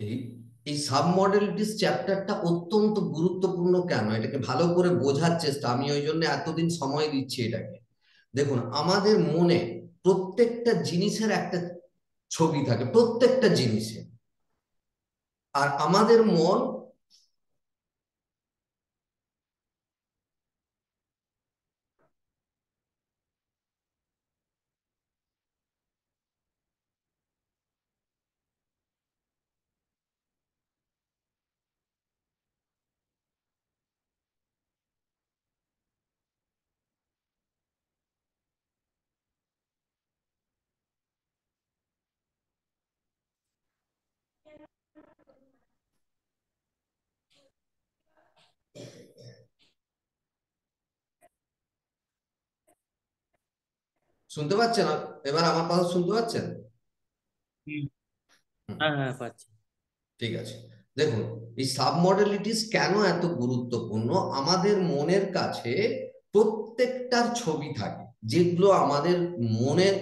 এই এই সাবমডেলিটিস চ্যাপ্টারটা অত্যন্ত গুরুত্বপূর্ণ। কেন এটাকে ভালো করে বোঝার চেষ্টা, আমি ওই জন্য এতদিন সময় দিচ্ছি এটাকে। দেখুন, আমাদের মনে প্রত্যেকটা জিনিসের একটা ছবি থাকে, প্রত্যেকটা জিনিসে। আর আমাদের মন শুনতে পাচ্ছেন? এবার আমার কথা শুনতে পাচ্ছেন? হুম। হুম, হ্যাঁ হ্যাঁ পাচ্ছি। ঠিক আছে। দেখুন, এই সাবমডেলিটিস কেন এত গুরুত্বপূর্ণ। আমাদের মনের কাছে প্রত্যেকটার ছবি থাকে, যেগুলো আমাদের মনের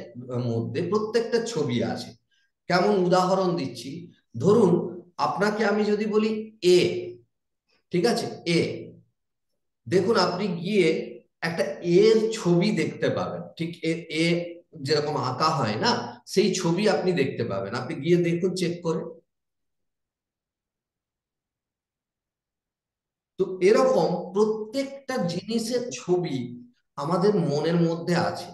মধ্যে প্রত্যেকটা ছবি আছে। কেমন উদাহরণ দিচ্ছি, ধরুন আপনাকে আমি যদি বলি এ, ঠিক আছে, এ, দেখুন আপনি গিয়ে একটা এর ছবি দেখতে পাবেন, ঠিক এ এ যেরকম আঁকা হয় না, সেই ছবি আপনি দেখতে পাবেন। আপনি গিয়ে দেখুন, চেক করে। তো এরকম প্রত্যেকটা জিনিসের ছবি আমাদের মনের মধ্যে আছে।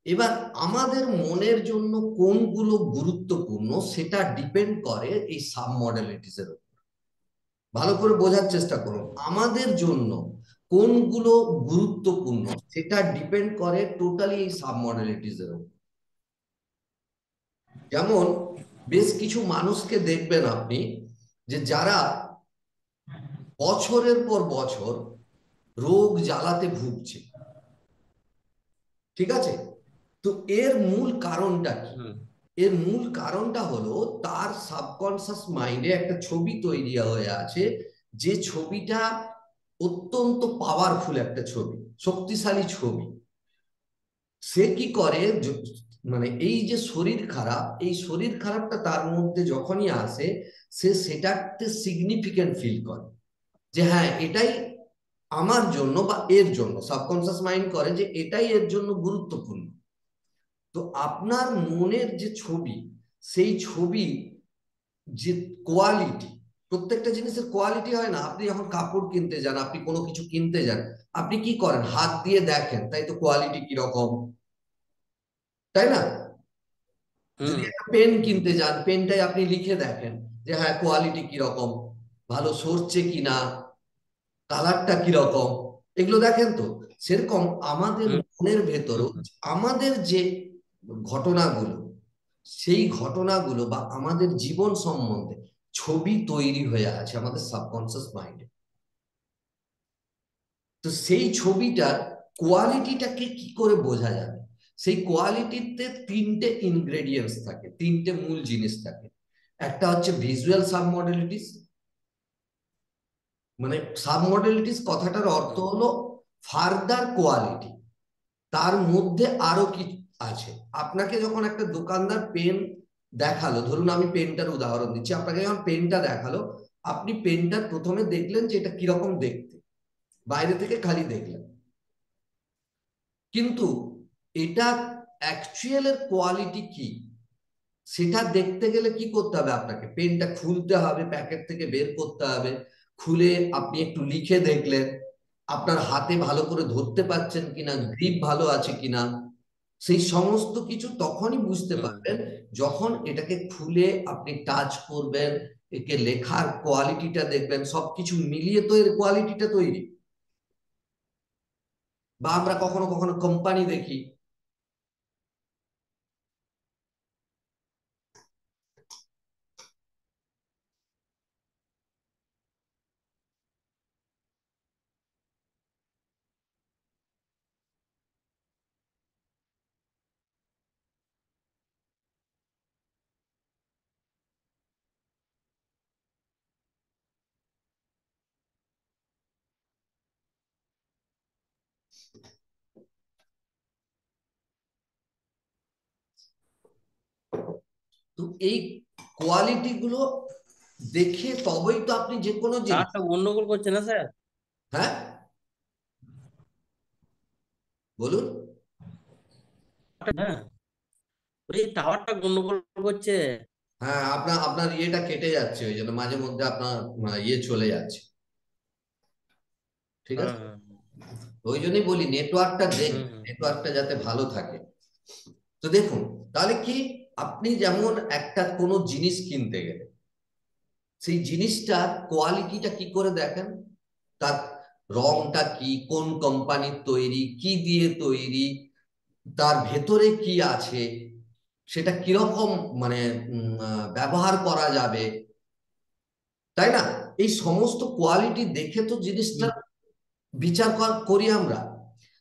এবার আমাদের মনের জন্য কোনগুলো গুরুত্বপূর্ণ সেটা ডিপেন্ড করে এই সাবমডেলিটিস এর উপর। ভালো করে বোঝার চেষ্টা করুন, আমাদের জন্য কোনগুলো গুরুত্বপূর্ণ সেটা ডিপেন্ড করে টোটালি এই সাবমডেলিটিস এর উপর। যেমন বেশ কিছু মানুষকে দেখবেন আপনি, যে যারা বছরের পর বছর রোগ জ্বালাতে ভুগছে, ঠিক আছে। তো এর মূল কারণটা কি? হুম এর মূল কারণটা হলো তার সাবকনসিয়াস মাইন্ডে একটা ছবি তৈরি হয়ে আছে, যে ছবিটা অত্যন্ত পাওয়ারফুল একটা ছবি, শক্তিশালী ছবি। সে কি করে, মানে এই যে শরীর খারাপ, এই শরীর খারাপটা তার মধ্যে যখনই আসে, সে সেটাতে সিগনিফিকেন্ট ফিল করে, যে হ্যাঁ এটাই আমার জন্য বা এর জন্য, সাবকনসিয়াস মাইন্ড করে যে এটাই এর জন্য গুরুত্বপূর্ণ। তো আপনার মনের যে ছবি, সেই ছবি যে কোয়ালিটি, প্রত্যেকটা জিনিসের কোয়ালিটি হয় না। আপনি যখন কাপড় কিনতে যান, আপনি কোনো কিছু কিনতে যান, আপনি কি করেন, হাত দিয়ে দেখেন, তাই তো, কোয়ালিটি কিরকম, তাই না? যদি হুম একটা পেন কিনতে যান, পেনটাই আপনি লিখে দেখেন যে হ্যাঁ কোয়ালিটি কিরকম, ভালো সরছে কিনা, কালারটা কিরকম, এগুলো দেখেন তো। সেরকম আমাদের হুম মনের ভেতরও হুম আমাদের যে ঘটনাগুলো, সেই ঘটনাগুলো বা আমাদের জীবন সম্বন্ধে ছবি তৈরি হয়ে আছে আমাদের সাবকনসিয়াস মাইন্ডে। তো সেই ছবিটার কোয়ালিটিটাকে কি করে বোঝা যাবে? সেই কোয়ালিটিতে তিনটে ইনগ্রেডিয়েন্টস থাকে, তিনটে মূল জিনিস থাকে। একটা হচ্ছে ভিজুয়াল সাবমডেলিটিস, মানে সাবমডেলিটিস কথাটার অর্থ হুম হলো ফার্দার কোয়ালিটি, তার মধ্যে আরো কি আছে। আপনাকে যখন একটা দোকানদার পেন দেখালো, ধরুন আমি পেনটার উদাহরণ দিচ্ছি, আপনাকে যখন পেনটা দেখালো, আপনি পেনটা প্রথমে দেখলেন যে এটা কিরকম দেখতে, বাইরে থেকে খালি দেখলেন, কিন্তু এটা অ্যাকচুয়ালের কোয়ালিটি কি সেটা দেখতে গেলে কি করতে হবে, আপনাকে পেনটা খুলতে হবে, প্যাকেট থেকে বের করতে হবে, খুলে আপনি একটু লিখে দেখলেন, আপনার হাতে ভালো করে ধরতে পারছেন কিনা, হুম গ্রিপ ভালো আছে কিনা, সেই সমস্ত কিছু তখনই বুঝতে হুম পারবেন যখন এটাকে খুলে আপনি টাচ করবেন, একে লেখার কোয়ালিটিটা দেখবেন, সবকিছু মিলিয়ে তো এর কোয়ালিটিটা তৈরি। বা আমরা কখনো কখনো কোম্পানি দেখি, তো এই কোয়ালিটি গুলো দেখে তবেই তো আপনি যে কোনো জিনিস। টাওয়ারটা গন্ডগোল করছে না স্যার? হ্যাঁ, বলুন। হ্যাঁ, ওই টাওয়ারটা গন্ডগোল করছে। হ্যাঁ, আপনার আপনার ইয়েটা কেটে যাচ্ছে, ওই জন্য মাঝে মধ্যে আপনার ইয়ে চলে যাচ্ছে। ঠিক হ্যাঁ আছে, হ্যাঁ। ওই জন্যই বলি নেটওয়ার্কটা হুম দেখবেন, হুম নেটওয়ার্কটা যাতে ভালো থাকে। তো দেখুন, তাহলে কি, আপনি যেমন একটা কোনো জিনিস কিনতে গেলে সেই জিনিসটার কোয়ালিটিটা কি করে দেখেন? তার রংটা কি, কোন কোম্পানির তৈরি, কি দিয়ে তৈরি, তার ভেতরে কি আছে, সেটা কিরকম মানে ব্যবহার করা যাবে, তাই না? এই সমস্ত কোয়ালিটি দেখে তো জিনিসটা হুম বিচার করি আমরা।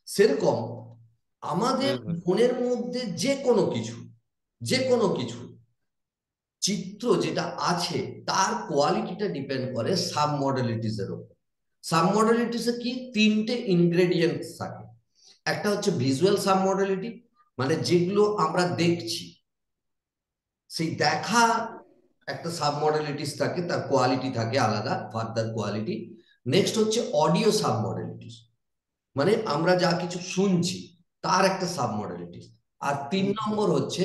সেরকম আমাদের হুম হুম মনের মধ্যে যে কোনো কিছু, যে কোনো কিছু চিত্র যেটা আছে, তার কোয়ালিটিটা ডিপেন্ড করে সাব মডেলিটিস এর উপর। সাব মডেলিটিস এ কি, তিনটে ইনগ্রেডিয়েন্টস থাকে। একটা হচ্ছে ভিজুয়াল সাব মডেলিটি, মানে যেগুলো আমরা দেখছি, সেই দেখা একটা সাব মডেলিটিস থাকে, তার কোয়ালিটি থাকে আলাদা, ফার্দার কোয়ালিটি। নেক্সট হচ্ছে অডিও সাব মডেলিটিস, মানে আমরা যা কিছু শুনছি তার একটা সাব মডেলিটিস। আর তিন হুম নম্বর হচ্ছে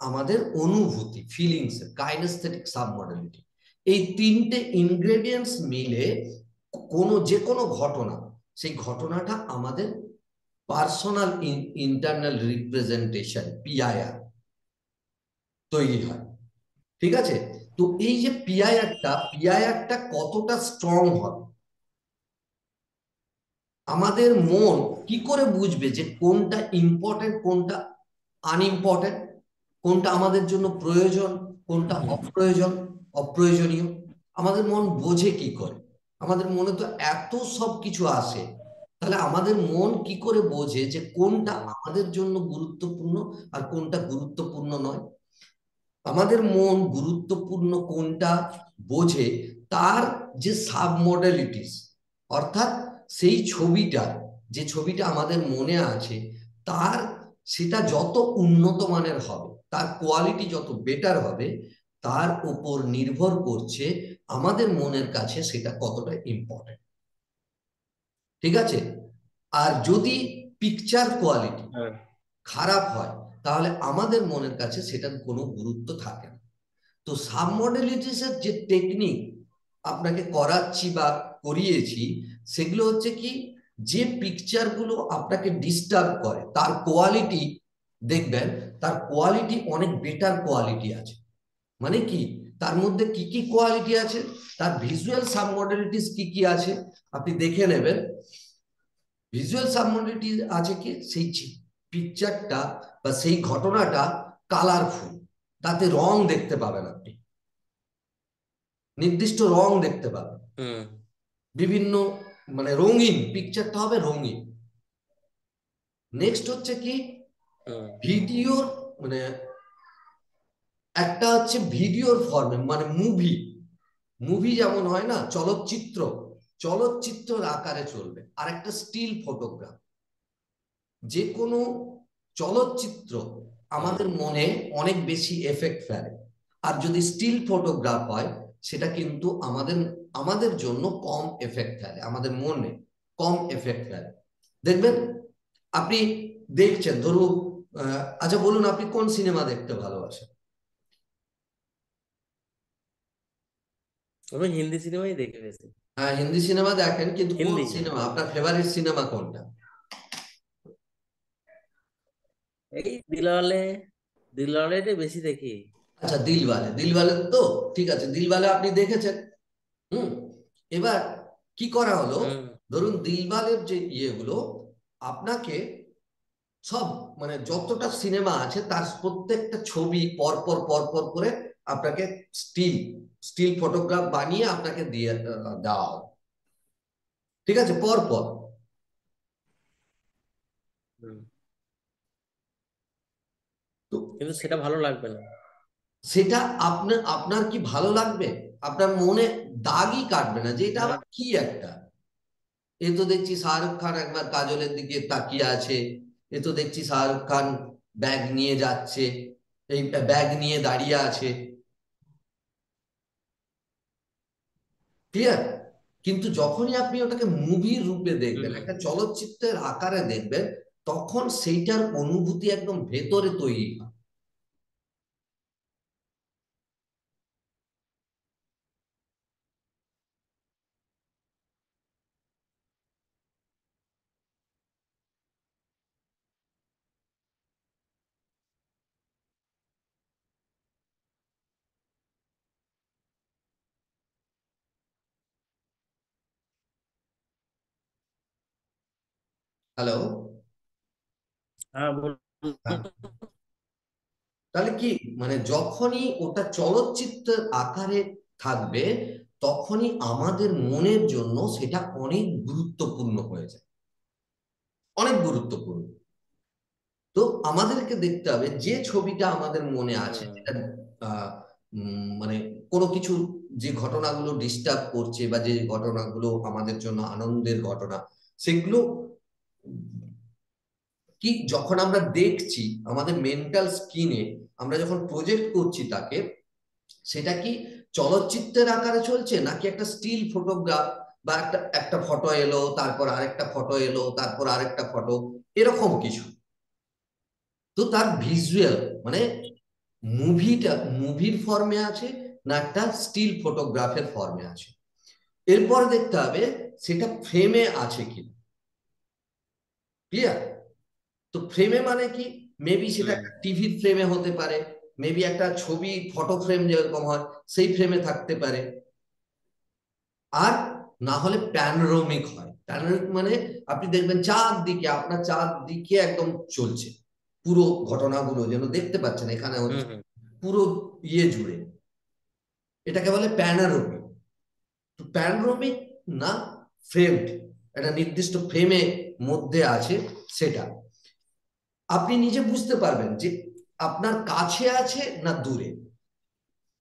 আমাদের অনুভূতি, ফিলিংস, কাইনেস্থেটিক সাব মডেলিটি। এই তিনটে ইনগ্রেডিয়েন্টস মিলে কোনো যে কোনো ঘটনা, সেই ঘটনাটা আমাদের পার্সোনাল ইন্টারনাল রিপ্রেজেন্টেশন, পিআইআর, তৈরি হয়। ঠিক আছে? তো এই যে পিআইআরটা কতটা স্ট্রং হবে, আমাদের মন কি করে বুঝবে যে কোনটা ইম্পর্টেন্ট, কোনটা আনইম্পর্টেন্ট, কোনটা আমাদের জন্য প্রয়োজন, কোনটা হুম অপ্রয়োজন, অপ্রয়োজনীয়? আমাদের মন বোঝে কি করে? আমাদের মনে তো এত সব কিছু আসে, তাহলে আমাদের মন কি করে বোঝে যে কোনটা হুম আমাদের জন্য গুরুত্বপূর্ণ আর কোনটা গুরুত্বপূর্ণ নয়? আমাদের মন গুরুত্বপূর্ণ কোনটা বোঝে তার যে সাব মডেলিটিস, অর্থাৎ সেই ছবিটা, যে ছবিটা আমাদের মনে আছে, তার সেটা যত উন্নত মানের হবে, তার কোয়ালিটি যত বেটার হবে, তার উপর নির্ভর করছে আমাদের মনের কাছে সেটা কতটা ইম্পর্টেন্ট। ঠিক আছে? আর যদি পিকচার কোয়ালিটি হ্যাঁ। খারাপ হয়, তাহলে আমাদের মনের কাছে সেটার কোনো গুরুত্ব থাকে না। তো সাব মডেলিটিসের যে টেকনিক আপনাকে করাচ্ছি বা করিয়েছি, সেগুলো হচ্ছে কি, যে পিকচারগুলো আপনাকে ডিস্টার্ব করে তার কোয়ালিটি দেখবেন, তার কোয়ালিটি অনেক বেটার কোয়ালিটি আছে। মানে কি, তার মধ্যে কি কি কোয়ালিটি আছে, তার ভিজুয়াল সাব মডেলিটিস কি কি আছে, আপনি দেখে নেবেন। ভিজুয়াল সাব মডেলিটি আছে কি, সেই পিকচারটা বা সেই ঘটনাটা কালারফুল, তাতে রং দেখতে পাবেন আপনি, নির্দিষ্ট রং দেখতে পাবেন, হুম বিভিন্ন মানে রঙিন, পিকচারটা হবে রঙিন। নেক্সট হচ্ছে কি, হুম ভিডিওর মানে একটা হচ্ছে ভিডিওর ফর্মে, মানে মুভি, মুভি যেমন হয় না, চলচ্চিত্র, চলচ্চিত্রের আকারে চলবে। আর একটা স্টিল ফটোগ্রাফ, যে কোনো চলচ্চিত্র হুম আমাদের মনে অনেক বেশি এফেক্ট ফেলে। আর যদি স্টিল ফটোগ্রাফ হয়, সেটা কিন্তু আমাদের আমাদের জন্য কম এফেক্ট ফেলে, আমাদের মনে কম এফেক্ট ফেলে। দেখবেন, আপনি দেখছেন ধরুন, আচ্ছা বলুন, আপনি কোন সিনেমা দেখতে ভালোবাসেন? আমি হিন্দি সিনেমাই দেখি বেশি। হ্যাঁ, হিন্দি সিনেমা দেখেন, কিন্তু কোন হিন্দি। সিনেমা আপনার ফেভারিট সিনেমা কোনটা? এই দিলওয়ালে, দিলওয়ালেটাই বেশি দেখি। আচ্ছা, দিলওয়ালে, দিলওয়ালে তো ঠিক আছে, দিলওয়ালে আপনি দেখেছেন। হুম। এবার কি করা হলো, হুম ধরুন দিলওয়ালের যে ইয়েগুলো আপনাকে সব, মানে যতটা সিনেমা আছে তার প্রত্যেকটা ছবি পর পর পর পর করে আপনাকে স্টিল স্টিল ফটোগ্রাফ বানিয়ে আপনাকে দিয়ে দেওয়া হবে। ঠিক আছে, পর পর। হুম। তো কিন্তু সেটা ভালো লাগবে না। সেটা আপনার আপনার কি ভালো লাগবে? আপনার মনে দাগই কাটবে না যে এটা না। আবার কি একটা, এ তো দেখছি শাহরুখ খান একবার কাজলের দিকে তাকিয়ে আছে, এ তো দেখছি শাহরুখ খান ব্যাগ নিয়ে যাচ্ছে, এই ব্যাগ নিয়ে দাঁড়িয়ে আছে। ক্লিয়ার? কিন্তু যখনই আপনি ওটাকে মুভির রূপে দেখবেন, হুম একটা চলচ্চিত্রের আকারে দেখবেন, তখন সেইটার অনুভূতি একদম ভেতরে তৈরি হয়। হ্যালো? হ্যাঁ বলুন। হ্যাঁ। তাহলে কি, মানে যখনই ওটা চলচ্চিত্রের আকারে থাকবে, তখনই আমাদের মনের জন্য সেটা অনেক গুরুত্বপূর্ণ হয়ে যায়, অনেক গুরুত্বপূর্ণ। তো আমাদেরকে দেখতে হবে যে ছবিটা আমাদের মনে আছে, হুম যেটা মানে কোনো কিছু, যে ঘটনাগুলো ডিস্টার্ব করছে বা যে ঘটনাগুলো আমাদের জন্য আনন্দের ঘটনা, সেগুলো কি যখন আমরা দেখছি আমাদের মেন্টাল স্কিনে, আমরা যখন প্রজেক্ট করছি তাকে, সেটা কি চলচ্চিত্রের আকারে চলছে নাকি একটা স্টিল ফটোগ্রাফ, বা একটা একটা ফটো এলো, তারপর আরেকটা ফটো এলো, তারপর আরেকটা ফটো, এরকম কিছু। তো তার ভিজুয়াল মানে মুভিটা মুভির ফর্মে আছে না একটা স্টিল ফটোগ্রাফের ফর্মে আছে। এরপর দেখতে হবে সেটা ফ্রেমে আছে কিনা। ক্লিয়ার? তো ফ্রেমে মানে কি, মেবি সেটা হুম একটা টিভির ফ্রেমে হতে পারে, মেবি একটা ছবি ফটো ফ্রেম যেরকম হয় সেই ফ্রেমে থাকতে পারে, আর না হলে প্যানোরামিক হয়। প্যানোরামিক মানে আপনি দেখবেন চারদিকে, আপনার চারদিকে একদম চলছে, পুরো ঘটনাগুলো যেন দেখতে পাচ্ছেন এখানে হুম হচ্ছে, হুম পুরো ইয়ে জুড়ে। এটাকে বলে প্যানোরামিক। তো প্যানোরামিক না ফ্রেমড, একটা নির্দিষ্ট ফ্রেমে মধ্যে আছে সেটা, আপনি নিজে বুঝতে পারবেন যে আপনার কাছে আছে না দূরে।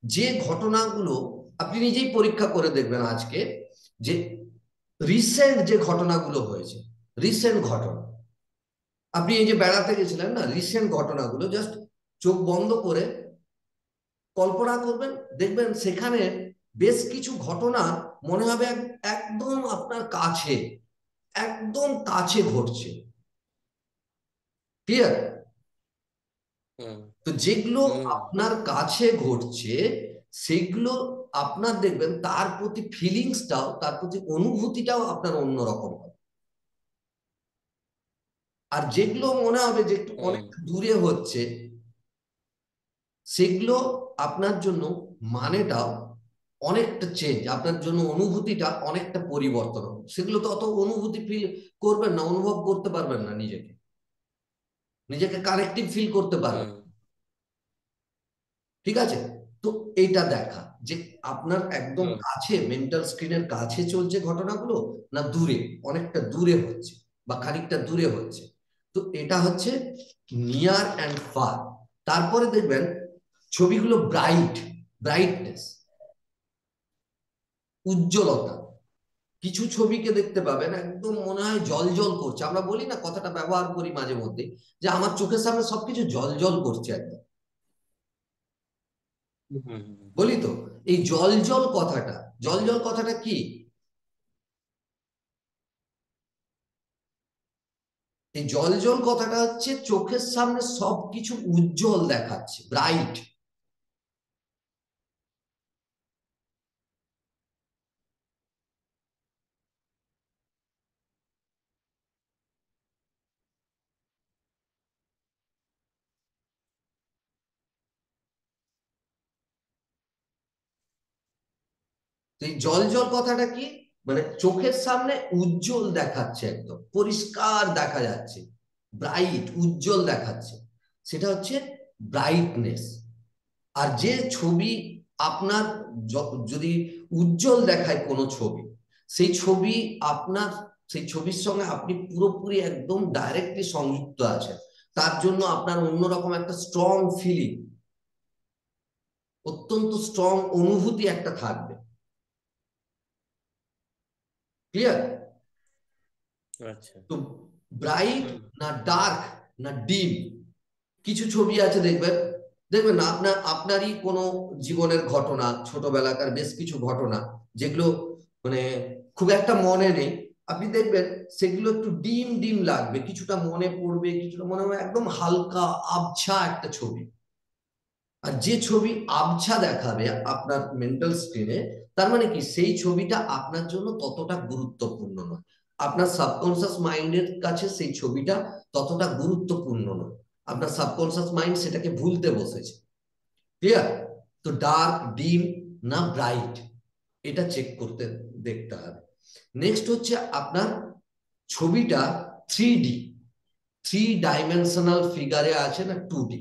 যে ঘটনাগুলো আপনি নিজেই পরীক্ষা করে দেখবেন আজকে, যে রিসেন্ট যে ঘটনাগুলো হয়েছে, রিসেন্ট ঘটনা, আপনি এই যে বেড়াতে গেছিলেন না, রিসেন্ট ঘটনাগুলো জাস্ট চোখ বন্ধ করে কল্পনা করবেন, দেখবেন সেখানে বেশ কিছু ঘটনা মনে হবে একদম আপনার কাছে, একদম কাছে ঘটছে। ক্লিয়ার? হুম তো যেগুলো হুম আপনার কাছে ঘটছে, সেগুলো আপনার দেখবেন তার প্রতি ফিলিংসটাও, তার প্রতি অনুভূতিটাও আপনার অন্যরকম হবে। আর যেগুলো মনে হবে যে একটু হুম অনেক দূরে হচ্ছে, সেগুলো আপনার জন্য মানেটাও অনেকটা চেঞ্জ, আপনার জন্য অনুভূতিটা অনেকটা পরিবর্তন হবে। সেগুলো তো অত অনুভূতি ফিল করবেন না, অনুভব করতে পারবেন না, নিজেকে নিজেকে কানেক্টিভ ফিল করতে পারবেন। হুম ঠিক আছে? তো এইটা দেখা যে আপনার একদম হুম কাছে, মেন্টাল স্ক্রিনের কাছে চলছে ঘটনাগুলো, না দূরে, অনেকটা দূরে হচ্ছে বা খানিকটা দূরে হচ্ছে। তো এটা হচ্ছে নিয়ার অ্যান্ড ফার। তারপরে দেখবেন ছবিগুলো ব্রাইটনেস, উজ্জ্বলতা। কিছু ছবিকে দেখতে পাবেন একদম মনে হয় জল জল করছে, আমরা বলি না, কথাটা ব্যবহার করি মাঝে মধ্যে, যে আমার চোখের সামনে সবকিছু জল জল করছে একদম, হুম হুম বলি তো। এই জল জল কথাটা, জল জল কথাটা কি? এই জল জল কথাটা হচ্ছে চোখের সামনে সবকিছু উজ্জ্বল দেখাচ্ছে, ব্রাইট। এই জল জল কথাটা কি, মানে চোখের সামনে উজ্জ্বল দেখাচ্ছে, একদম পরিষ্কার দেখা যাচ্ছে, ব্রাইট উজ্জ্বল দেখাচ্ছে, সেটা হচ্ছে ব্রাইটনেস। আর যে ছবি আপনার যদি উজ্জ্বল দেখায় কোনো ছবি, সেই ছবি আপনার, সেই ছবির সঙ্গে আপনি পুরোপুরি একদম ডাইরেক্টলি সংযুক্ত আছেন, তার জন্য আপনার অন্যরকম একটা স্ট্রং ফিলিং, অত্যন্ত স্ট্রং অনুভূতি একটা থাকবে। ক্লিয়ার? আচ্ছা তো ব্রাইট হুম না ডার্ক না ডিম, কিছু ছবি আছে দেখবেন দেখবেন না আপনারই কোনো জীবনের ঘটনা, ছোটবেলাকার বেশ কিছু ঘটনা যেগুলো মানে খুব একটা মনে নেই, আপনি দেখবেন সেগুলো একটু ডিম ডিম লাগবে, কিছুটা মনে পড়বে, কিছুটা মনে হবে, একদম হালকা আবছা একটা ছবি। আর যে ছবি আবছা দেখাবে আপনার মেন্টাল স্ক্রিনে, তার মানে কি সেই ছবিটা আপনার জন্য ততটা গুরুত্বপূর্ণ নয়, আপনার সাবকনসিয়াস মাইন্ডের কাছে সেই ছবিটা ততটা গুরুত্বপূর্ণ নয়, আপনার সাবকনসিয়াস মাইন্ড সেটাকে ভুলতে বসেছে। ক্লিয়ার? তো ডার্ক, ডিম না ব্রাইট, এটা চেক করতে দেখতে হবে। নেক্সট হচ্ছে আপনার ছবিটা 3D, 3 ডাইমেনশনাল ফিগারে আছে না 2D।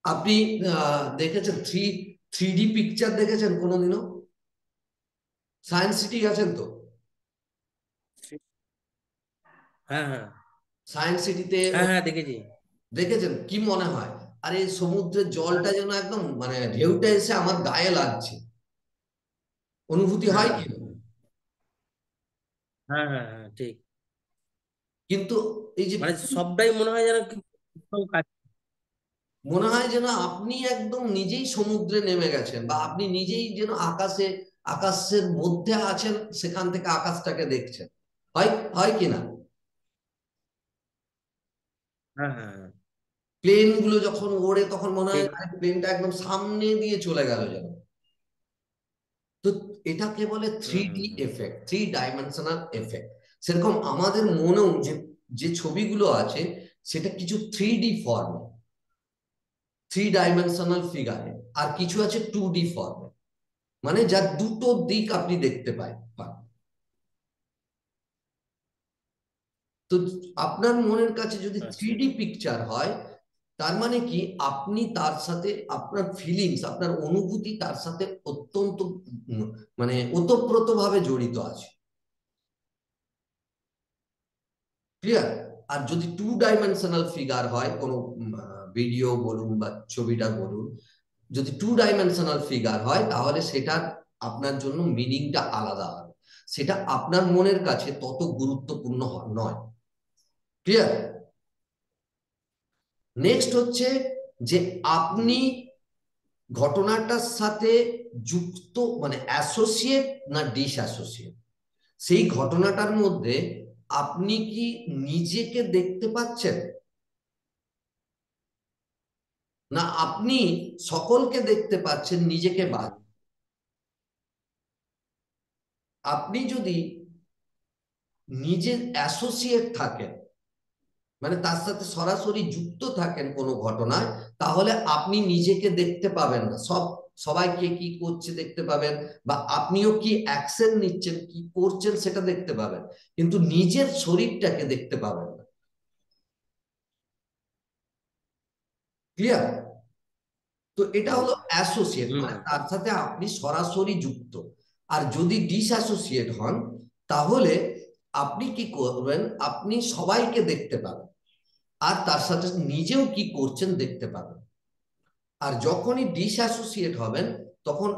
আপনি দেখেছেন থ্রি ডি পিকচার দেখেছেন কোনোদিনও? সায়েন্স সিটি আছেন তো? হ্যাঁ হ্যাঁ সায়েন্স সিটিতে হ্যাঁ হ্যাঁ দেখেছি। দেখেছেন? কি মনে হয়? আরে সমুদ্রের হ্যাঁ জলটা যেন একদম মানে ঢেউটা এসে আমার গায়ে লাগছে, অনুভূতি হ্যাঁ হয় হ্যাঁ কি? হ্যাঁ হ্যাঁ হ্যাঁ, ঠিক। কিন্তু এই যে মানে সবটাই মনে হয় যেন কি কোথাও মনে হয় যেন আপনি একদম নিজেই সমুদ্রে নেমে গেছেন, বা আপনি নিজেই যেন আকাশের মধ্যে আছেন, সেখান থেকে আকাশটাকে দেখছেন। হয় হয় কি না? হ্যাঁ হ্যাঁ হ্যাঁ, প্লেন গুলো যখন ওড়ে তখন মনে হয় ঠিক। প্লেনটা একদম সামনে দিয়ে চলে গেল যেন। তো এটাকে বলে থ্রি হুম হুম ডি হুম এফেক্ট, 3 ডাইমেনশনাল এফেক্ট। সেরকম আমাদের মনেও যে যে ছবিগুলো আছে সেটা কিছু 3D ফর্মে, 3 ডাইমেনশনাল ফিগারে, আর কিছু আছে 2D ফর্মে, মানে যার দুটো দিক আপনি দেখতে পান। তো আপনার মনের কাছে যদি আচ্ছা। 3D পিকচার হয়, তার মানে কি আপনি তার সাথে আপনার ফিলিংস, আপনার অনুভূতি তার সাথে অত্যন্ত উম, মানে ওতপ্রোত ভাবে জড়িত আছে। ক্লিয়ার? আর যদি 2 ডাইমেনশনাল ফিগার হয় কোনো ভিডিও বলুন বা ছবিটা বলুন, যদি 2 ডাইমেনশনাল ফিগার হয় তাহলে সেটার আপনার জন্য মিনিংটা আলাদা হবে, সেটা আপনার মনের কাছে তত গুরুত্বপূর্ণ নয়। ক্লিয়ার? নেক্সট হচ্ছে যে আপনি ঘটনাটার সাথে যুক্ত, মানে অ্যাসোসিয়েট না ডিস অ্যাসোসিয়েট, সেই ঘটনাটার মধ্যে আপনি কি নিজেকে দেখতে পাচ্ছেন, না আপনি সকলকে দেখতে পাচ্ছেন নিজেকে হুম বাদ? হুম আপনি যদি নিজে অ্যাসোসিয়েট থাকেন, মানে তার সাথে সরাসরি যুক্ত থাকেন কোনো ঘটনায়, তাহলে আপনি নিজেকে দেখতে পাবেন না, সবাইকে কি করছে দেখতে পাবেন, বা আপনিও কি অ্যাকশন নিচ্ছেন, কি করছেন সেটা দেখতে পাবেন, কিন্তু নিজের শরীরটাকে দেখতে পাবেন না। ক্লিয়ার? তো এটা হুম হলো অ্যাসোসিয়েট, হুম মানে হুম, তার সাথে আপনি সরাসরি যুক্ত। আর যদি ডিসঅ্যাসোসিয়েট হন, তাহলে আপনি কি করবেন, আপনি সবাইকে দেখতে পাবেন আর তার সাথে নিজেও কি করছেন দেখতে পাবেন। আর যখনই ডিসঅ্যাসোসিয়েট হবেন, তখন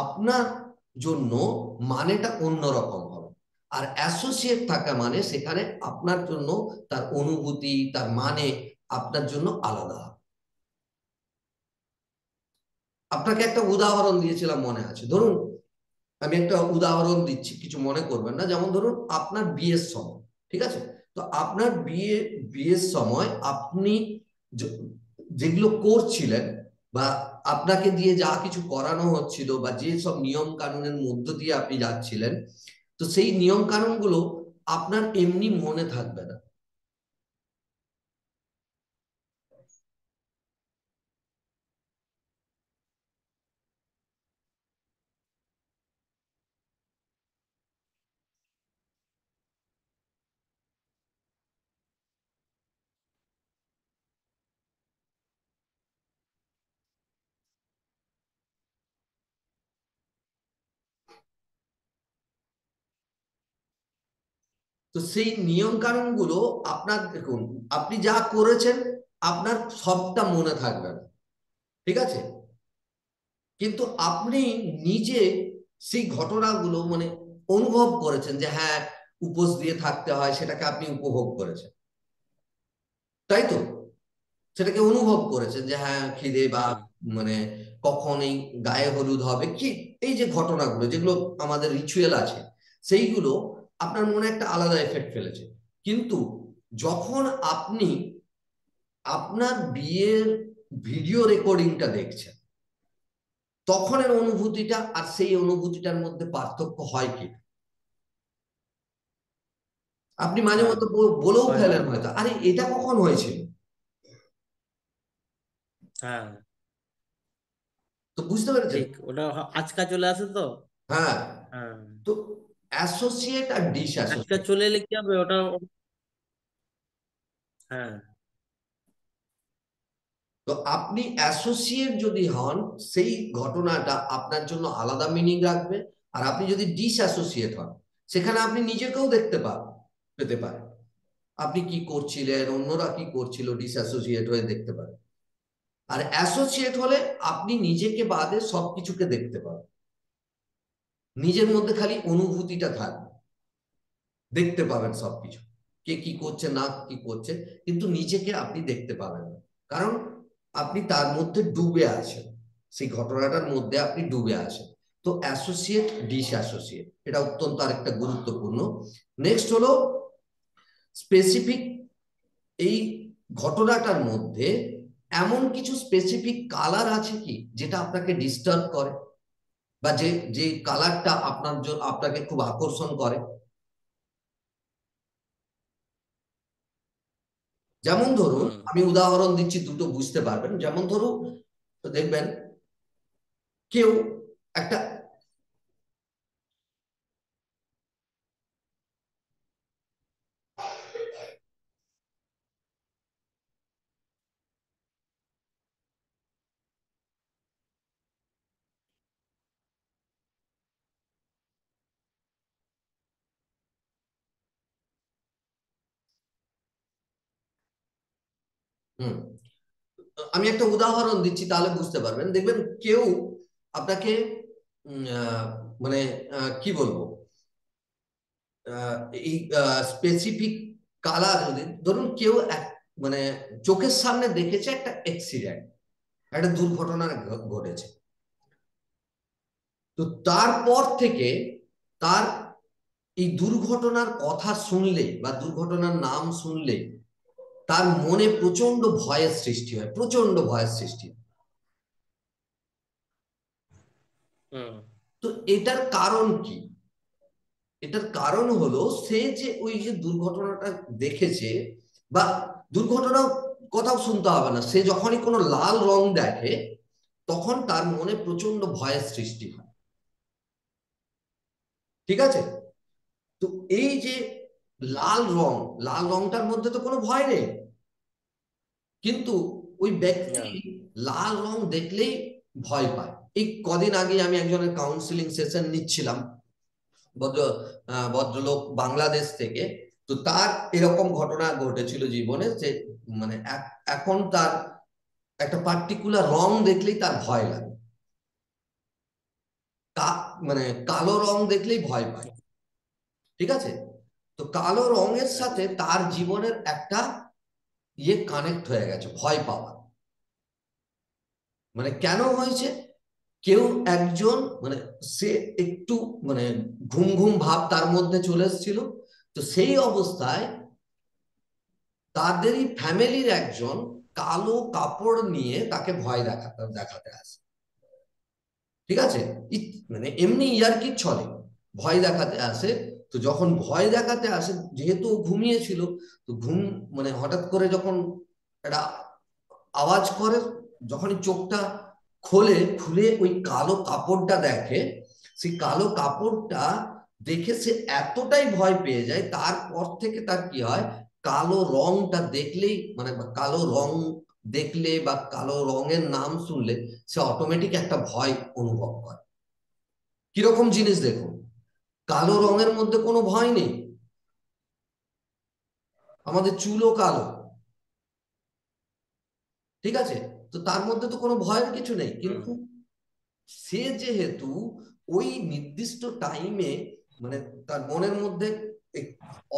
আপনার জন্য মানেটা অন্যরকম হবে। আর অ্যাসোসিয়েট থাকা মানে সেখানে আপনার জন্য তার অনুভূতি, তার মানে আপনার জন্য আলাদা হবে। আপনাকে একটা উদাহরণ দিয়েছিলাম মনে আছে, ধরুন আমি একটা উদাহরণ দিচ্ছি, কিছু মনে করবেন না, যেমন ধরুন আপনার বিয়ের সময়, ঠিক আছে? তো আপনার বিয়ের সময় আপনি যেগুলো করছিলেন, বা আপনাকে দিয়ে যা কিছু করানো হচ্ছিল, বা যে সব নিয়ম কানুনের মধ্য দিয়ে আপনি যাচ্ছিলেন, তো সেই নিয়ম কানুন গুলো আপনার এমনি মনে থাকবে না। তো সেই নিয়ম কানুন গুলো আপনার, দেখুন আপনি যা করেছেন আপনার সবটা মনে থাকবে না, ঠিক আছে? কিন্তু আপনি নিজে সেই ঘটনাগুলো মানে অনুভব করেছেন, যে হ্যাঁ উপোস দিয়ে থাকতে হয়, সেটাকে আপনি উপভোগ করেছেন, তাই তো? সেটাকে অনুভব করেছেন যে হ্যাঁ খিদে বা হুম মানে কখন এই গায়ে হলুদ হবে কি, এই যে ঘটনাগুলো যেগুলো আমাদের রিচুয়াল আছে সেইগুলো আপনার মনে একটা আলাদা এফেক্ট ফেলেছে। কিন্তু যখন আপনি আপনার বিয়ের ভিডিও রেকর্ডিংটা দেখছেন, তখনের অনুভূতিটা আর সেই অনুভূতিটার মধ্যে পার্থক্য হয় কি? আপনি মাঝে হ্যাঁ মধ্যে বলেও হয় না। ফেলেন হয়তো, আরে এটা কখন হয়েছিল। হ্যাঁ তো বুঝতে পেরেছেন? ঠিক, ওটা আজকাল চলে আসে তো। হ্যাঁ। হ্যাঁ, তো অ্যাসোসিয়েট আর ডিস আজকাল অ্যাসোসিয়েট। চলে এলে কি হবে ওটা। হ্যাঁ তো আপনি অ্যাসোসিয়েট যদি হন, সেই ঘটনাটা আপনার জন্য আলাদা মিনিং রাখবে। আর আপনি যদি ডিস অ্যাসোসিয়েট হন, সেখানে আপনি নিজেকেও দেখতে পেতে পারেন। আপনি কি করছিলেন, অন্যরা কি করছিল, ডিস অ্যাসোসিয়েট হয়ে দেখতে পারেন। আর অ্যাসোসিয়েট হলে আপনি নিজেকে বাদে সবকিছুকে দেখতে পাবেন, নিজের মধ্যে খালি অনুভূতিটা থাকবে, দেখতে পাবেন সবকিছু, কে কি করছে না কি করছে, কিন্তু নিজেকে আপনি দেখতে পাবেন না। কারণ আপনি তার মধ্যে ডুবে আছেন, সেই ঘটনাটার মধ্যে আপনি ডুবে আছেন। তো অ্যাসোসিয়েট ডিস অ্যাসোসিয়েট এটা অত্যন্ত আরেকটা গুরুত্বপূর্ণ। নেক্সট হলো স্পেসিফিক। এই ঘটনাটার মধ্যে এমন কিছু স্পেসিফিক কালার আছে কি যেটা আপনাকে ডিস্টার্ব করে, বা যে যে কালারটা আপনাকে খুব আকর্ষণ করে। যেমন ধরুন, হুম আমি উদাহরণ দিচ্ছি, দুটো বুঝতে পারবেন। যেমন ধরুন, দেখবেন কেউ একটা হুম, আমি একটা উদাহরণ দিচ্ছি তাহলে বুঝতে পারবেন। দেখবেন কেউ আপনাকে আহ, মানে কি বলবো, আহ, এই স্পেসিফিক কালার, যদি ধরুন কেউ মানে চোখের সামনে দেখেছে একটা অ্যাক্সিডেন্ট, একটা দুর্ঘটনা ঘটেছে, তো তারপর থেকে তার এই দুর্ঘটনার কথা শুনলে বা দুর্ঘটনার নাম শুনলে তার মনে প্রচন্ড ভয়ের সৃষ্টি হয়, প্রচন্ড ভয়ের সৃষ্টি হয়। হুম তো এটার কারণ কি? এটার কারণ হলো সে যে ওই যে দুর্ঘটনাটা দেখেছে, বা দুর্ঘটনা কথাও শুনতে হবে না, সে যখনই কোনো লাল রং দেখে তখন তার মনে প্রচন্ড ভয়ের সৃষ্টি হয়। ঠিক আছে? তো এই যে লাল রং, লাল রংটার মধ্যে তো কোনো ভয় নেই, কিন্তু ওই ব্যক্তি না লাল রং দেখলেই ভয় পায়। এই কদিন আগে আমি একজনের কাউন্সিলিং সেশন নিচ্ছিলাম, ভদ্র ভদ্রলোক বাংলাদেশ থেকে। তো তার এরকম ঘটনা ঘটেছিল জীবনে যে মানে এখন তার একটা পার্টিকুলার রং দেখলেই তার ভয় লাগে, মানে কালো রং দেখলেই ভয় পায়। ঠিক আছে? তো কালো রঙের সাথে তার জীবনের একটা কানেক্ট হয়ে গেছে, ভয় পাওয়া। মানে কেন হয়েছে? কেউ একজন মানে সে একটু মানে ঘুম ঘুম ভাব তার মধ্যে চলে এসেছিল। তো সেই অবস্থায় তাদেরই ফ্যামিলির একজন কালো কাপড় নিয়ে তাকে ভয় দেখাতে দেখাতে আসে। ঠিক আছে? মানে এমনি ইয়ার্কির ছলে ভয় দেখাতে আসে। তো যখন ভয় দেখাতে আসে, যেহেতু ও ঘুমিয়েছিল, তো ঘুম মানে হঠাৎ করে যখন একটা আওয়াজ করে, যখনই চোখটা খোলে, খুলে ওই কালো কাপড়টা দেখে, সেই কালো কাপড়টা দেখে সে এতটাই ভয় পেয়ে যায়, তারপর থেকে তার কি হয়, কালো রংটা দেখলেই মানে কালো রং দেখলে বা কালো রঙের নাম শুনলে সে অটোমেটিক একটা ভয় অনুভব করে। কিরকম জিনিস দেখুন, কালো রঙের মধ্যে কোনো ভয় নেই, আমাদের চুলও কালো, ঠিক আছে, তো তার মধ্যে তো কোনো ভয়ের কিছু নেই। হুম কিন্তু সে যেহেতু ওই নির্দিষ্ট টাইমে মানে তার মনের মধ্যে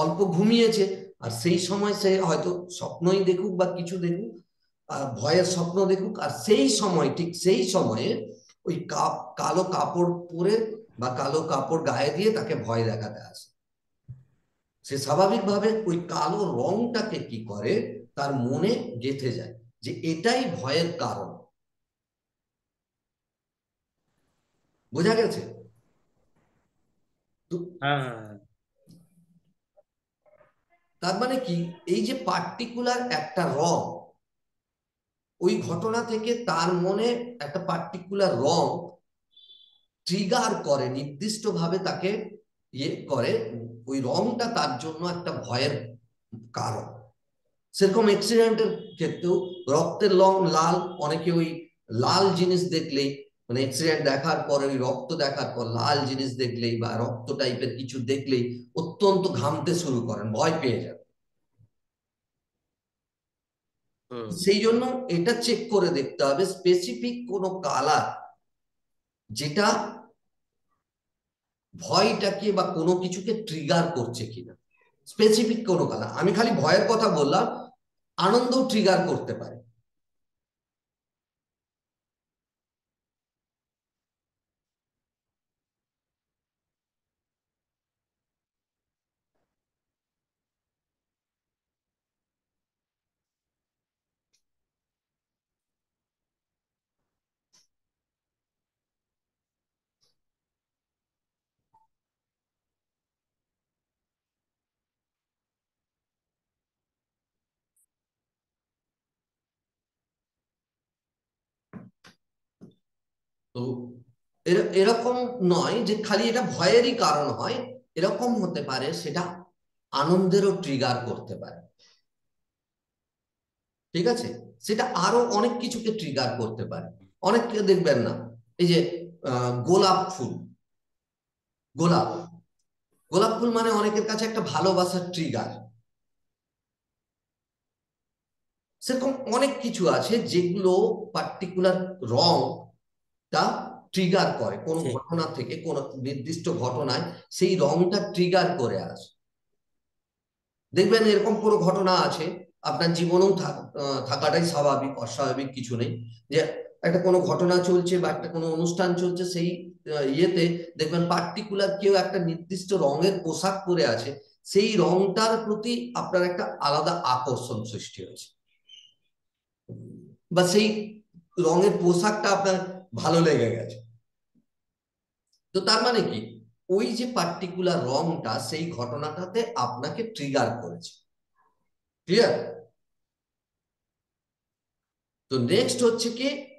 অল্প ঘুমিয়েছে, আর সেই সময় সে হয়তো স্বপ্নই দেখুক বা কিছু দেখুক, ভয়ের স্বপ্ন দেখুক, আর সেই সময়, ঠিক সেই সময়ে ওই কালো কাপড় পরে বা কালো কাপড় গায়ে দিয়ে তাকে ভয় দেখাতে আসে। সে স্বাভাবিকভাবে ওই কালো রংটাকে কি করে, তার মনে গেঁথে যায় যে এটাই ভয়ের কারণ। বোঝা গেছে? তো হ্যাঁ, হ্যাঁ, হ্যাঁ। তার মানে কি, এই যে পার্টিকুলার একটা রং, ওই ঘটনা থেকে তার মনে একটা পার্টিকুলার রং ট্রিগার করে, নির্দিষ্টভাবে তাকে ইয়ে করে, ওই রংটা তার জন্য একটা ভয়ের কারণ। সেরকম অ্যাক্সিডেন্টের ক্ষেত্রেও রক্তের রং লাল, অনেকে ওই লাল জিনিস দেখলেই, মানে অ্যাক্সিডেন্ট দেখার পরে ওই রক্ত দেখার পর লাল জিনিস দেখলেই বা রক্ত টাইপের কিছু দেখলেই অত্যন্ত ঘামতে শুরু করেন, ভয় পেয়ে যান। হুম। সেই জন্য এটা চেক করে দেখতে হবে স্পেসিফিক কোনো কালার যেটা ভয়টাকে বা কোনো কিছুকে ট্রিগার করছে কিনা। স্পেসিফিক কোনো কালার, আমি খালি ভয়ের কথা বললাম, আনন্দ ট্রিগার করতে পারে। তো এরকম নয় যে খালি এটা ভয়েরই কারণ হয়, এরকম হতে পারে সেটা আনন্দেরও ট্রিগার করতে পারে। ঠিক আছে? সেটা আরো অনেক কিছুকে ট্রিগার করতে পারে। অনেককে দেখবেন না, এই যে গোলাপ ফুল, গোলাপ গোলাপ ফুল মানে অনেকের কাছে একটা ভালোবাসার ট্রিগার। সেরকম অনেক কিছু আছে যেগুলো পার্টিকুলার রংটা ট্রিগার করে কোনো ঠিক। ঘটনা থেকে, কোনো নির্দিষ্ট ঘটনায় সেই রংটা ট্রিগার করে আসে। দেখবেন এরকম কোনো ঘটনা আছে আপনার জীবনেও থাকাটাই স্বাভাবিক, অস্বাভাবিক কিছু নেই, যে একটা কোনো ঘটনা চলছে বা একটা কোনো অনুষ্ঠান চলছে, সেই ইয়েতে দেখবেন পার্টিকুলার কেউ একটা নির্দিষ্ট রঙের পোশাক পরে আছে, সেই রংটার প্রতি আপনার একটা আলাদা আকর্ষণ সৃষ্টি হয়েছে, বা সেই রঙের পোশাকটা আপনার ভালো লেগে গেছে। তো তার মানে কি, ওই যে পার্টিকুলার রংটা সেই ঘটনাটাতে আপনাকে ট্রিগার করেছে। ক্লিয়ার? তো নেক্সট হচ্ছে কি, হুম।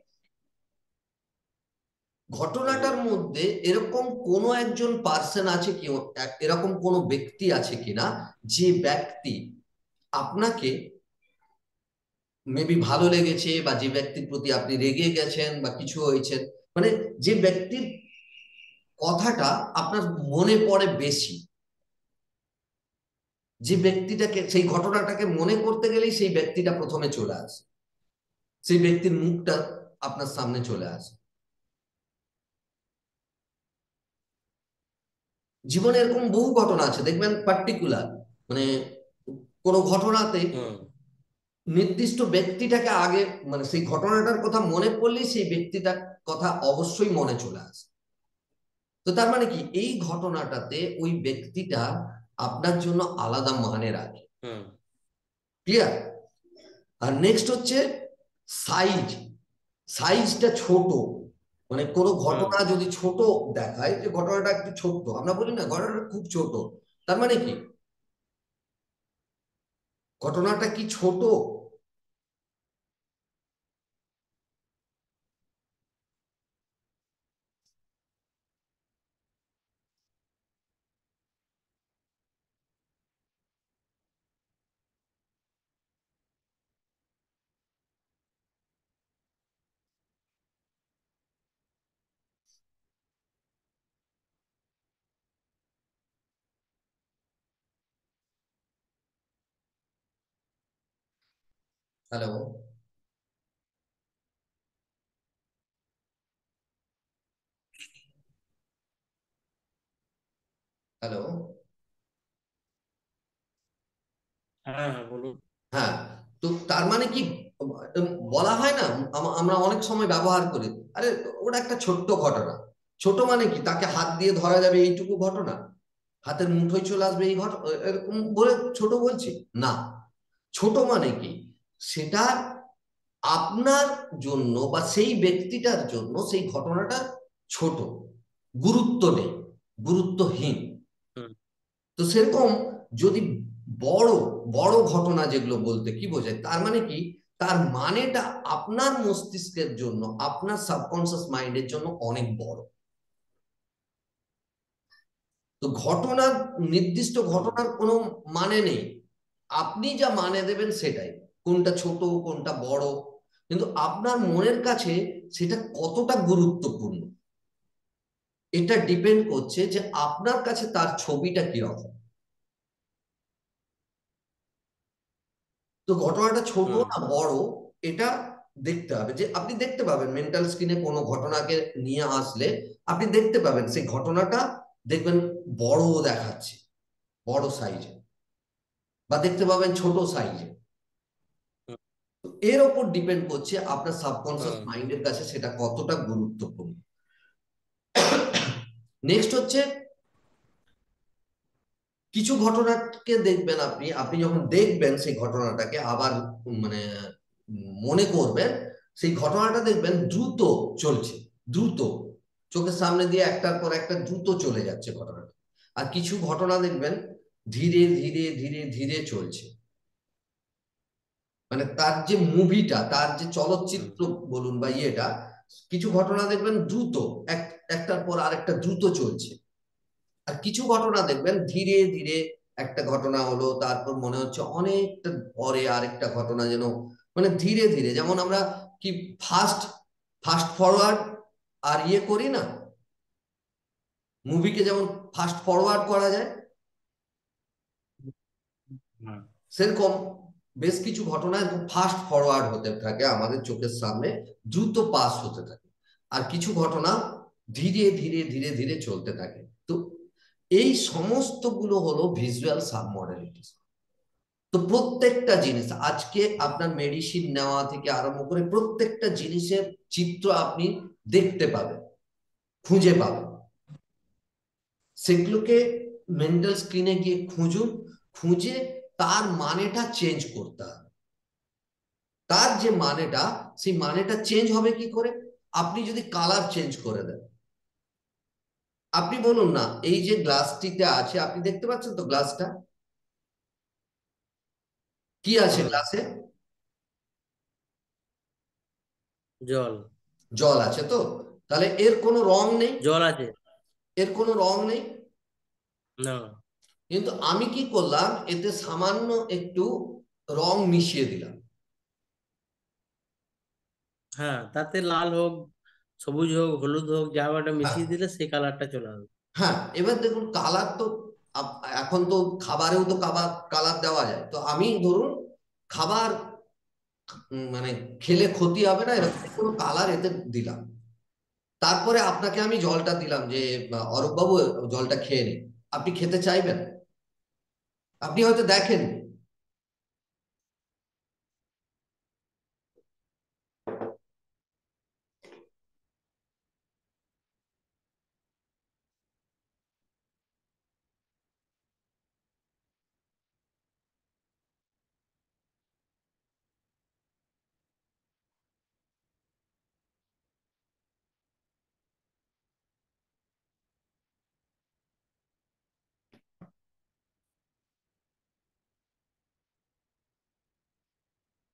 ঘটনাটার মধ্যে এরকম কোনো একজন পার্সন আছে কি, এরকম কোনো ব্যক্তি আছে কিনা যে ব্যক্তি আপনাকে মেবি ভালো লেগেছে, বা যে ব্যক্তির প্রতি আপনি রেগে গেছেন বা কিছু হয়েছে, মানে যে ব্যক্তির কথাটা আপনার মনে পড়ে বেশি, যে ব্যক্তিটাকে, সেই ঘটনাটাকে মনে করতে গেলেই সেই ব্যক্তিটা প্রথমে চলে আসে, সেই ব্যক্তির মুখটা আপনার সামনে চলে আসে। জীবনে এরকম বহু ঘটনা আছে দেখবেন, পার্টিকুলার মানে কোনো ঘটনাতে হুম। নির্দিষ্ট ব্যক্তিটাকে আগে, মানে সেই ঘটনাটার কথা মনে পড়লেই সেই ব্যক্তিটার কথা অবশ্যই মনে চলে আসে। তো তার মানে কি, এই ঘটনাটাতে ওই ব্যক্তিটা আপনার জন্য আলাদা মানে রাখে। হুম। ক্লিয়ার? আর নেক্সট হচ্ছে সাইজ। সাইজটা ছোট, মানে কোনো হুম। ঘটনা যদি ছোট দেখায়, যে ঘটনাটা একটু ছোট, আমরা বলি না ঘটনাটা খুব ছোট, তার মানে কি ঘটনাটা কি ছোট? হ্যালো? হ্যালো? হ্যাঁ, হ্যাঁ, বলুন। হ্যাঁ। তো তার মানে কি, বলা হয় না, আমরা অনেক সময় ব্যবহার করি, আরে ওটা একটা ছোট্ট ঘটনা। ছোট মানে কি, তাকে হাত দিয়ে ধরা যাবে এইটুকু ঘটনা, হাতের মুঠোয় চলে আসবে এই ঘটনা, এরকম বলে ছোট বলছি না। ছোট মানে কি, সেটা আপনার জন্য বা সেই ব্যক্তিটার জন্য সেই ঘটনাটা ছোট, গুরুত্ব নেই, গুরুত্বহীন। হুম তো সেরকম যদি বড় বড় ঘটনা যেগুলো বলতে কি বোঝায়, তার মানে কি, তার মানেটা আপনার মস্তিষ্কের জন্য, আপনার সাবকনসিয়াস মাইন্ডের জন্য অনেক বড়। তো ঘটনার, নির্দিষ্ট হুম ঘটনার কোনো মানে নেই, আপনি যা মানে দেবেন সেটাই, কোনটা ছোট কোনটা বড়, কিন্তু আপনার মনের কাছে সেটা কতটা গুরুত্বপূর্ণ, এটা ডিপেন্ড করছে যে আপনার কাছে তার ছবিটা কিরকম। তো ঘটনাটা ছোট হুম না বড়, এটা দেখতে হবে। যে আপনি দেখতে পাবেন মেন্টাল স্ক্রিনে কোনো ঘটনাকে নিয়ে আসলে, আপনি দেখতে পাবেন সেই ঘটনাটা, দেখবেন বড় দেখাচ্ছে, বড় সাইজে, বা দেখতে পাবেন ছোট সাইজে। হুম এর ওপর ডিপেন্ড করছে আপনার সাবকনসিয়াস হুম মাইন্ডের কাছে সেটা কতটা গুরুত্বপূর্ণ। নেক্সট হচ্ছে, কিছু ঘটনাকে দেখবেন আপনি, আপনি যখন দেখবেন সেই ঘটনাটাকে আবার, মানে মনে করবেন, সেই ঘটনাটা দেখবেন দ্রুত চলছে, দ্রুত চোখের সামনে দিয়ে একটার পর একটা দ্রুত চলে যাচ্ছে ঘটনাটা। আর কিছু ঘটনা দেখবেন ধীরে ধীরে ধীরে ধীরে চলছে, মানে তার যে মুভিটা, তার যে হুম চলচ্চিত্র বলুন বা ইয়েটা, কিছু ঘটনা দেখবেন দ্রুত, এক একটার পর আরেকটা দ্রুত চলছে। আর কিছু ঘটনা দেখবেন ধীরে ধীরে, একটা ঘটনা হলো তারপর মনে হচ্ছে অনেকটা পরে আরেকটা ঘটনা যেন, মানে ধীরে ধীরে, যেমন আমরা কি ফাস্ট ফাস্ট ফরওয়ার্ড আর ইয়ে করি না, মুভিকে যেমন ফাস্ট ফরওয়ার্ড করা যায়, হুম সেরকম বেশ কিছু ঘটনা ফাস্ট ফরওয়ার্ড হতে থাকে আমাদের চোখের সামনে, দ্রুত পাস হতে থাকে। আর কিছু ঘটনা ধীরে ধীরে ধীরে ধীরে চলতে থাকে। তো এই সমস্তগুলো হলো ভিজুয়াল সাবমডেলিটিস। তো প্রত্যেকটা জিনিস, আজকে আপনার মেডিসিন নেওয়া থেকে আরম্ভ করে প্রত্যেকটা জিনিসের চিত্র আপনি দেখতে পাবেন, খুঁজে পাবেন। সেগুলোকে মেন্টাল স্ক্রিনে গিয়ে খুঁজুন, খুঁজে তার মানেটা চেঞ্জ করতে হবে। তার যে মানেটা, সেই মানেটা চেঞ্জ হবে কি করে, আপনি যদি কালার চেঞ্জ করে দেন। আপনি বলুন না, এই যে গ্লাসটিতে আছে, আপনি দেখতে পাচ্ছেন তো গ্লাসটা, কি আছে হুম গ্লাসে? জল। জল আছে তো, তাহলে এর কোনো রং নেই, জল আছে। এর কোনো রং নেই। না। কিন্তু আমি কি করলাম, এতে সামান্য একটু রং মিশিয়ে দিলাম। হ্যাঁ, তাতে লাল হোক, সবুজ হোক, হলুদ হোক, যা একটা হ্যাঁ, মিশিয়ে দিলে সেই কালারটা চলে আসবে। হ্যাঁ, এবার দেখুন কালার তো, এখন তো খাবারেও তো কালার কালার দেওয়া যায়। তো আমি ধরুন খাবার, মানে খেলে ক্ষতি হবে না এরকম কোনো কালার এতে দিলাম, তারপরে আপনাকে আমি জলটা দিলাম যে অরূপ বাবু জলটা খেয়ে নিন, আপনি খেতে চাইবেন? আপনি হয়তো দেখেন।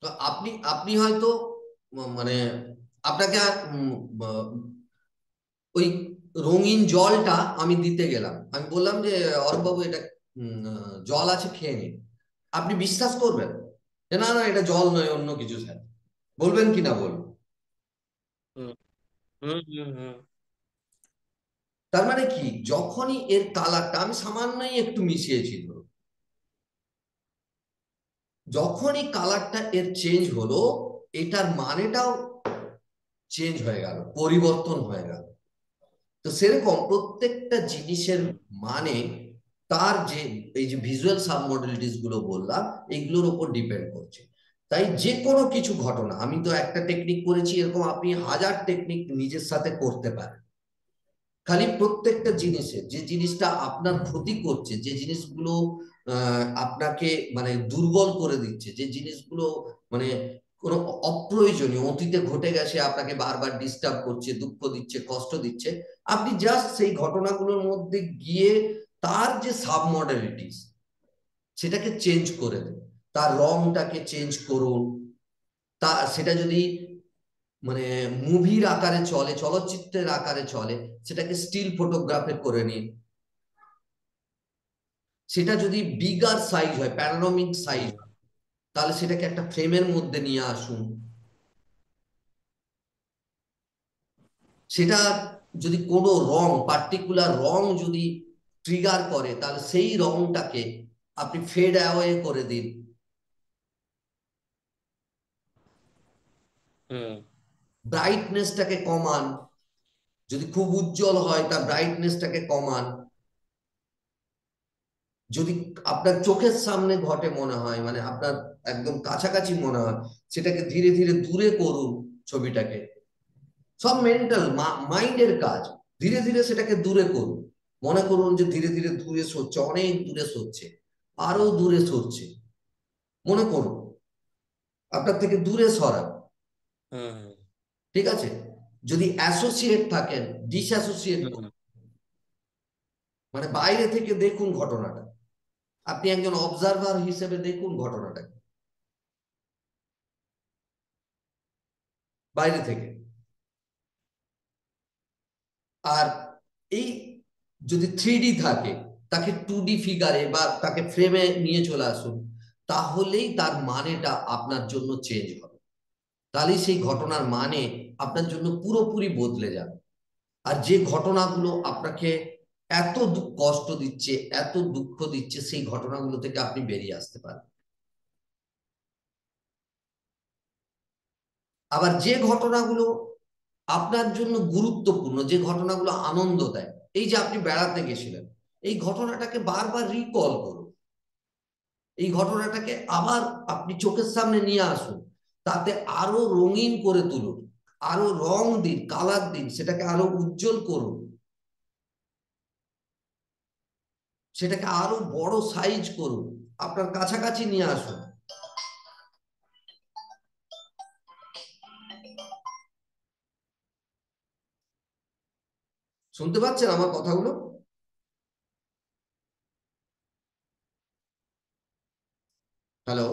তো আপনি আপনি হয়তো মানে আপনাকে ওই রঙিন জলটা আমি দিতে গেলাম, আমি বললাম যে অরূপবাবু এটা জল আছে খেয়ে নিন, আপনি বিশ্বাস করবেন যে না না এটা জল নয়, অন্য কিছু স্যার? বলবেন কি না বলুন? হুম হুম হুম হুম তার মানে কি, যখনই এর কালারটা আমি সামান্যই একটু মিশিয়েছি ধরুন, যখনই কালারটা এর চেঞ্জ হলো, এটার মানেটাও চেঞ্জ হয়ে গেল, পরিবর্তন হয়ে গেল। তো সেরকম প্রত্যেকটা জিনিসের হুম মানে, তার যে এই যে ভিজুয়াল সাবমডেলিটিস গুলো বললাম, এগুলোর উপর ডিপেন্ড করছে। তাই যে কোনো কিছু ঘটনা, আমি তো একটা টেকনিক করেছি, এরকম আপনি হাজার টেকনিক নিজের সাথে করতে পারেন। খালি প্রত্যেকটা জিনিসের যে জিনিসটা আপনার ক্ষতি করছে, যে জিনিসগুলো আপনাকে মানে দুর্বল করে দিচ্ছে, যে জিনিসগুলো মানে কোনো অপ্রয়োজনীয় অতীতে ঘটে গেছে, আপনাকে বারবার ডিস্টার্ব করছে, দুঃখ দিচ্ছে, কষ্ট দিচ্ছে, আপনি জাস্ট সেই ঘটনাগুলোর মধ্যে গিয়ে তার যে সাব মডেলিটিস সেটাকে চেঞ্জ করে দেন। তার রংটাকে চেঞ্জ করুন। তা সেটা যদি মানে মুভির আকারে চলে, চলচ্চিত্রের আকারে চলে, সেটাকে স্টিল ফটোগ্রাফে করে নিন। সেটা যদি বিগার সাইজ হয়, প্যানোরামিক সাইজ, হুম তাহলে সেটাকে একটা ফ্রেমের মধ্যে নিয়ে আসুন। সেটা যদি কোনো রং, পার্টিকুলার রং যদি ট্রিগার করে, তাহলে সেই রংটাকে আপনি ফেড অ্যাওয়ে করে দিন। হুম ব্রাইটনেসটাকে কমান। যদি খুব উজ্জ্বল হয় তার ব্রাইটনেসটাকে কমান। যদি আপনার চোখের সামনে ঘটে মনে হয়, মানে আপনার একদম কাছাকাছি মনে হয়, সেটাকে ধীরে ধীরে দূরে করুন ছবিটাকে। সব মেন্টাল মাইন্ডের কাজ। ধীরে ধীরে সেটাকে দূরে করুন। মনে করুন যে ধীরে ধীরে দূরে সরছে, অনেক দূরে সরছে, আরো দূরে সরছে। মনে করুন আপনার থেকে দূরে সরান। হুম ঠিক আছে? যদি অ্যাসোসিয়েট থাকেন, ডিসঅ্যাসোসিয়েট হুম করুন। মানে বাইরে থেকে দেখুন ঘটনাটা, আপনি একজন অবজারভার হিসেবে দেখুন ঘটনাটাকে বাইরে থেকে। আর এই যদি 3D থাকে, তাকে 2D ফিগারে বা তাকে ফ্রেমে নিয়ে চলে আসুন। তাহলেই তার মানেটা আপনার জন্য চেঞ্জ হবে। তাহলেই সেই ঘটনার মানে আপনার জন্য পুরোপুরি বদলে যাবে। আর যে ঘটনাগুলো আপনাকে এত কষ্ট দিচ্ছে, এত দুঃখ দিচ্ছে, সেই ঘটনাগুলো থেকে আপনি বেরিয়ে আসতে পারেন। আবার যে ঘটনাগুলো আপনার জন্য গুরুত্বপূর্ণ, যে ঘটনাগুলো আনন্দ দেয়, এই যে আপনি বেড়াতে গেছিলেন, এই ঘটনাটাকে বারবার রিকল করুন। এই ঘটনাটাকে আবার আপনি চোখের সামনে নিয়ে আসুন। তাতে আরো রঙিন করে তুলুন, আরো রং দিন, কালার দিন, সেটাকে আরো উজ্জ্বল করুন, সেটাকে আরো বড় সাইজ করুন, আপনার কাছাকাছি নিয়ে আসুন। শুনতে পাচ্ছেন আমার কথাগুলো? হ্যালো?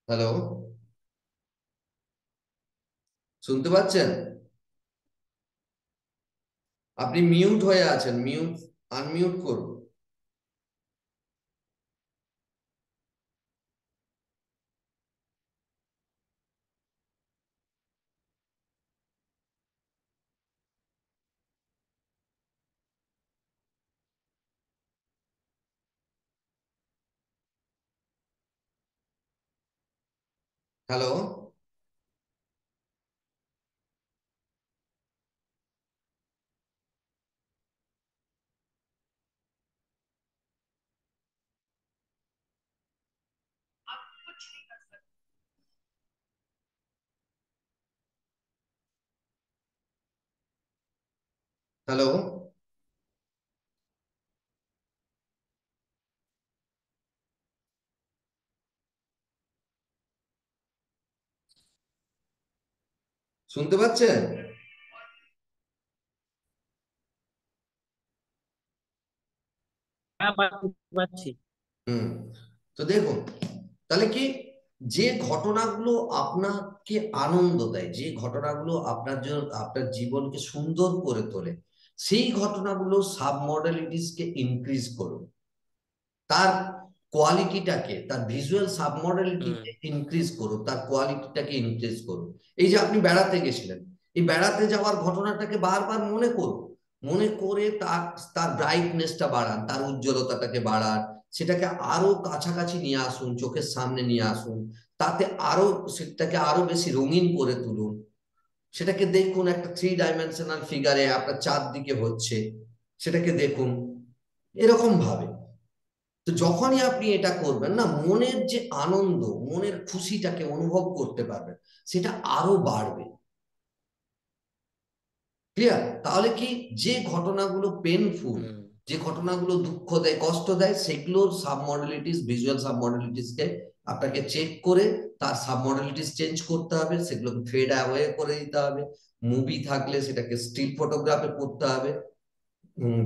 হ্যালো? শুনতে পাচ্ছেন? আপনি মিউট হয়ে আছেন, মিউট, আনমিউট করুন। হ্যালো? হ্যালো? শুনতে পাচ্ছেন? হ্যাঁ পাচ্ছি পাচ্ছি। হুম। তো দেখুন, তাহলে কি যে ঘটনাগুলো আপনাকে আনন্দ দেয়, যে ঘটনাগুলো আপনার জন্য আপনার জীবনকে সুন্দর করে তোলে, সেই ঘটনাগুলো সাবমডেলিটিসকে ইনক্রিজ করুন। তার কোয়ালিটিটাকে, তার ভিজুয়াল হুম সাবমডেলিটিকে ইনক্রিজ করুন, তার কোয়ালিটিটাকে ইনক্রিজ করুন। এই যে আপনি বেড়াতে গেছিলেন, এই বেড়াতে যাওয়ার ঘটনাটাকে বারবার মনে করুন, মনে করে তার তার ব্রাইটনেসটা বাড়ান, তার উজ্জ্বলতাটাকে বাড়ান, সেটাকে আরো কাছাকাছি নিয়ে আসুন, চোখের সামনে নিয়ে আসুন, তাতে আরো সেটাকে আরো বেশি রঙিন করে তুলুন। সেটাকে দেখুন একটা 3 ডাইমেনশনাল ফিগারে আপনার চারদিকে হচ্ছে, সেটাকে দেখুন এরকম ভাবে। তো যখনই আপনি এটা করবেন না, মনের যে আনন্দ, মনের খুশিটাকে অনুভব করতে পারবেন, সেটা আরো বাড়বে। ক্লিয়ার? তাহলে কি, যে ঘটনাগুলো পেনফুল, হুম যে ঘটনাগুলো দুঃখ দেয়, কষ্ট দেয়, সেগুলোর সাবমডেলিটিস, ভিজুয়াল সাবমডেলিটিসকে আপনাকে চেক করে তার সাবমডেলিটিস চেঞ্জ করতে হবে, সেগুলোকে ফেড অ্যাওয়ে করে দিতে হবে। মুভি থাকলে সেটাকে স্টিল ফটোগ্রাফে করতে হবে,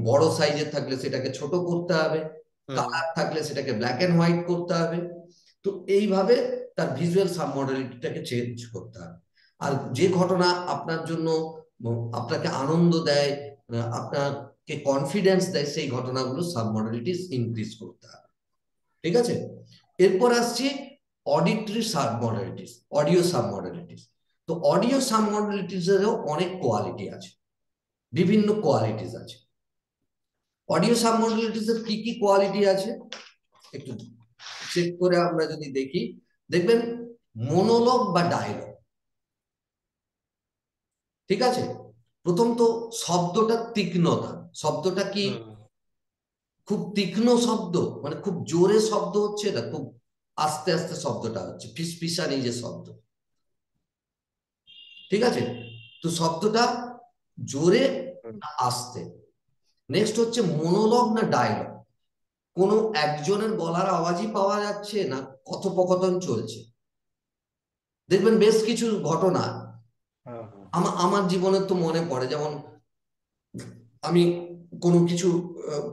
বড় সাইজের থাকলে সেটাকে ছোট করতে হবে, হুম কালার থাকলে সেটাকে ব্ল্যাক এন্ড হোয়াইট করতে হবে। তো এইভাবে তার ভিজুয়াল সাবমডেলিটিটাকে চেঞ্জ করতে হবে। আর যে ঘটনা আপনার জন্য আপনাকে আনন্দ দেয়, আপনাকে কনফিডেন্স দেয়, সেই ঘটনাগুলো সাবমডেলিটিস ইনক্রিজ করতে হবে। ঠিক আছে? এরপর আসছি অডিটরি সাবমডেলিটিস, অডিও সাবমডেলিটিস। তো অডিও সাবমডেলিটিস এরও অনেক কোয়ালিটি আছে, বিভিন্ন কোয়ালিটিস আছে। অডিও সাবমডেলিটিস এর কি কি কোয়ালিটি আছে একটু চেক করে আমরা যদি দেখি, দেখবেন মনোলগ বা ডায়লগ। ঠিক আছে? প্রথম তো শব্দটা তীক্ষ্ণতা, শব্দটা কি হুম খুব তীক্ষ্ণ শব্দ, মানে খুব জোরে শব্দ হচ্ছে না, খুব আস্তে আস্তে শব্দটা হচ্ছে, ফিসফিসানি যে শব্দ। ঠিক আছে? তো শব্দটা জোরে হুম না আস্তে। নেক্সট হচ্ছে মনোলগ না ডায়লগ, কোনো একজনের গলার আওয়াজই পাওয়া যাচ্ছে না কথোপকথন চলছে। দেখবেন বেশ কিছু ঘটনা হ্যাঁ হ্যাঁ আমার জীবনের তো মনে পড়ে, যেমন আমি কোনো কিছু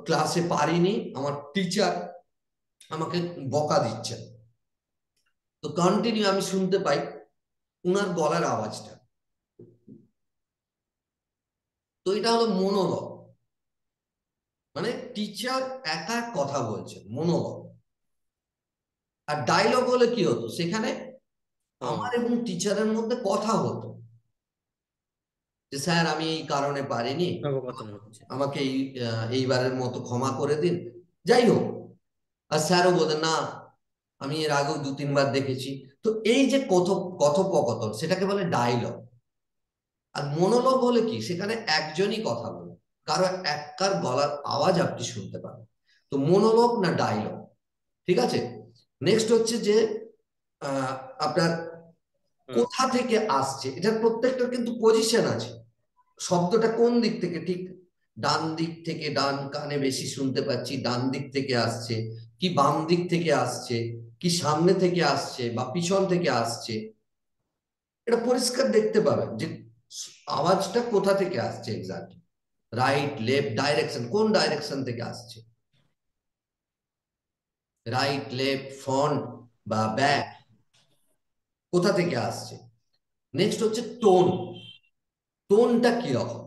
ক্লাসে পারিনি, আমার টিচার আমাকে বকা দিচ্ছেন, তো কন্টিনিউ আমি শুনতে পাই উনার গলার আওয়াজটা। তো এটা হলো মনোলগ, মানে টিচার একা কথা বলছেন, মনোলগ। আর ডায়লগ হলে কি হতো, সেখানে হুম আমার এবং টিচারের মধ্যে কথা হতো, যে স্যার আমি এই কারণে পারিনি, কথোপকথন হচ্ছে। আমাকে এইবারের মতো ক্ষমা করে দিন, যাই হোক। আর স্যারও বলেন না, আমি এর আগেও 2-3 বার দেখেছি। তো এই যে কথোপকথন, সেটাকে বলে ডায়লগ। আর মনোলগ হলে কি, সেখানে একজনই কথা বলে, কারো এককার গলার আওয়াজ আপনি শুনতে পান। তো মনোলগ না ডায়লগ। ঠিক আছে? নেক্সট হচ্ছে যে আহ, আপনার হুম কোথা থেকে আসছে, এটার প্রত্যেকটার কিন্তু পজিশন আছে। শব্দটা কোন দিক থেকে, ঠিক ডান দিক থেকে, ডান কানে বেশি শুনতে পাচ্ছি, ডান দিক থেকে আসছে, কি বাম দিক থেকে আসছে, কি সামনে থেকে আসছে বা পিছন থেকে আসছে, এটা পরিষ্কার দেখতে পাবেন যে আওয়াজটা কোথা থেকে আসছে এক্সাক্ট, রাইট লেফট ডাইরেকশন, কোন ডাইরেকশন থেকে আসছে, রাইট লেফট ফ্রন্ট বা হুম ব্যাক, কোথা থেকে আসছে। নেক্সট হচ্ছে টোন, টোনটা কি রকম।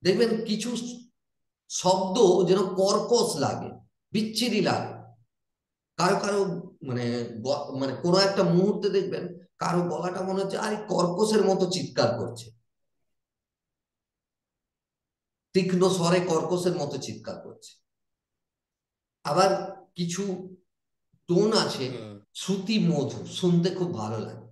দেখবেন কিছু শব্দ যেন কর্কশ লাগে, বিচ্ছিরি লাগে, কারো কারো মানে মানে কোনো একটা মুহূর্তে দেখবেন কারো গলাটা মনে হচ্ছে আরে কর্কশের মতো চিৎকার করছে, তীক্ষ্ণ স্বরে কর্কশের মতো চিৎকার করছে। আবার কিছু টোন আছে হুম শ্রুতি মধুর, শুনতে খুব ভালো লাগে।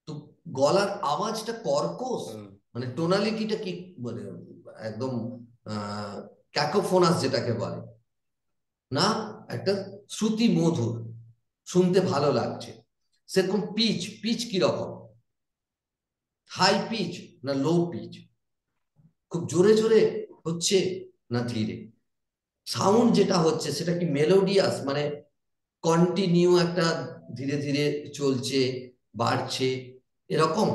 তো গলার আওয়াজটা কর্কশ, হুম মানে টোনালিটিটা কি, মানে একদম ক্যাকোফোনাস যেটাকে বলে, না একটা শ্রুতি মধুর, শুনতে ভালো লাগছে। সেরকম পিচ, পিচ কি রকম, হাই পিচ না লো পিচ, খুব জোরে জোরে হচ্ছে না ধীরে, সাউন্ড যেটা হচ্ছে সেটা কি মেলোডিয়াস, মানে কন্টিনিউ একটা ধীরে ধীরে চলছে, বাড়ছে এরকম,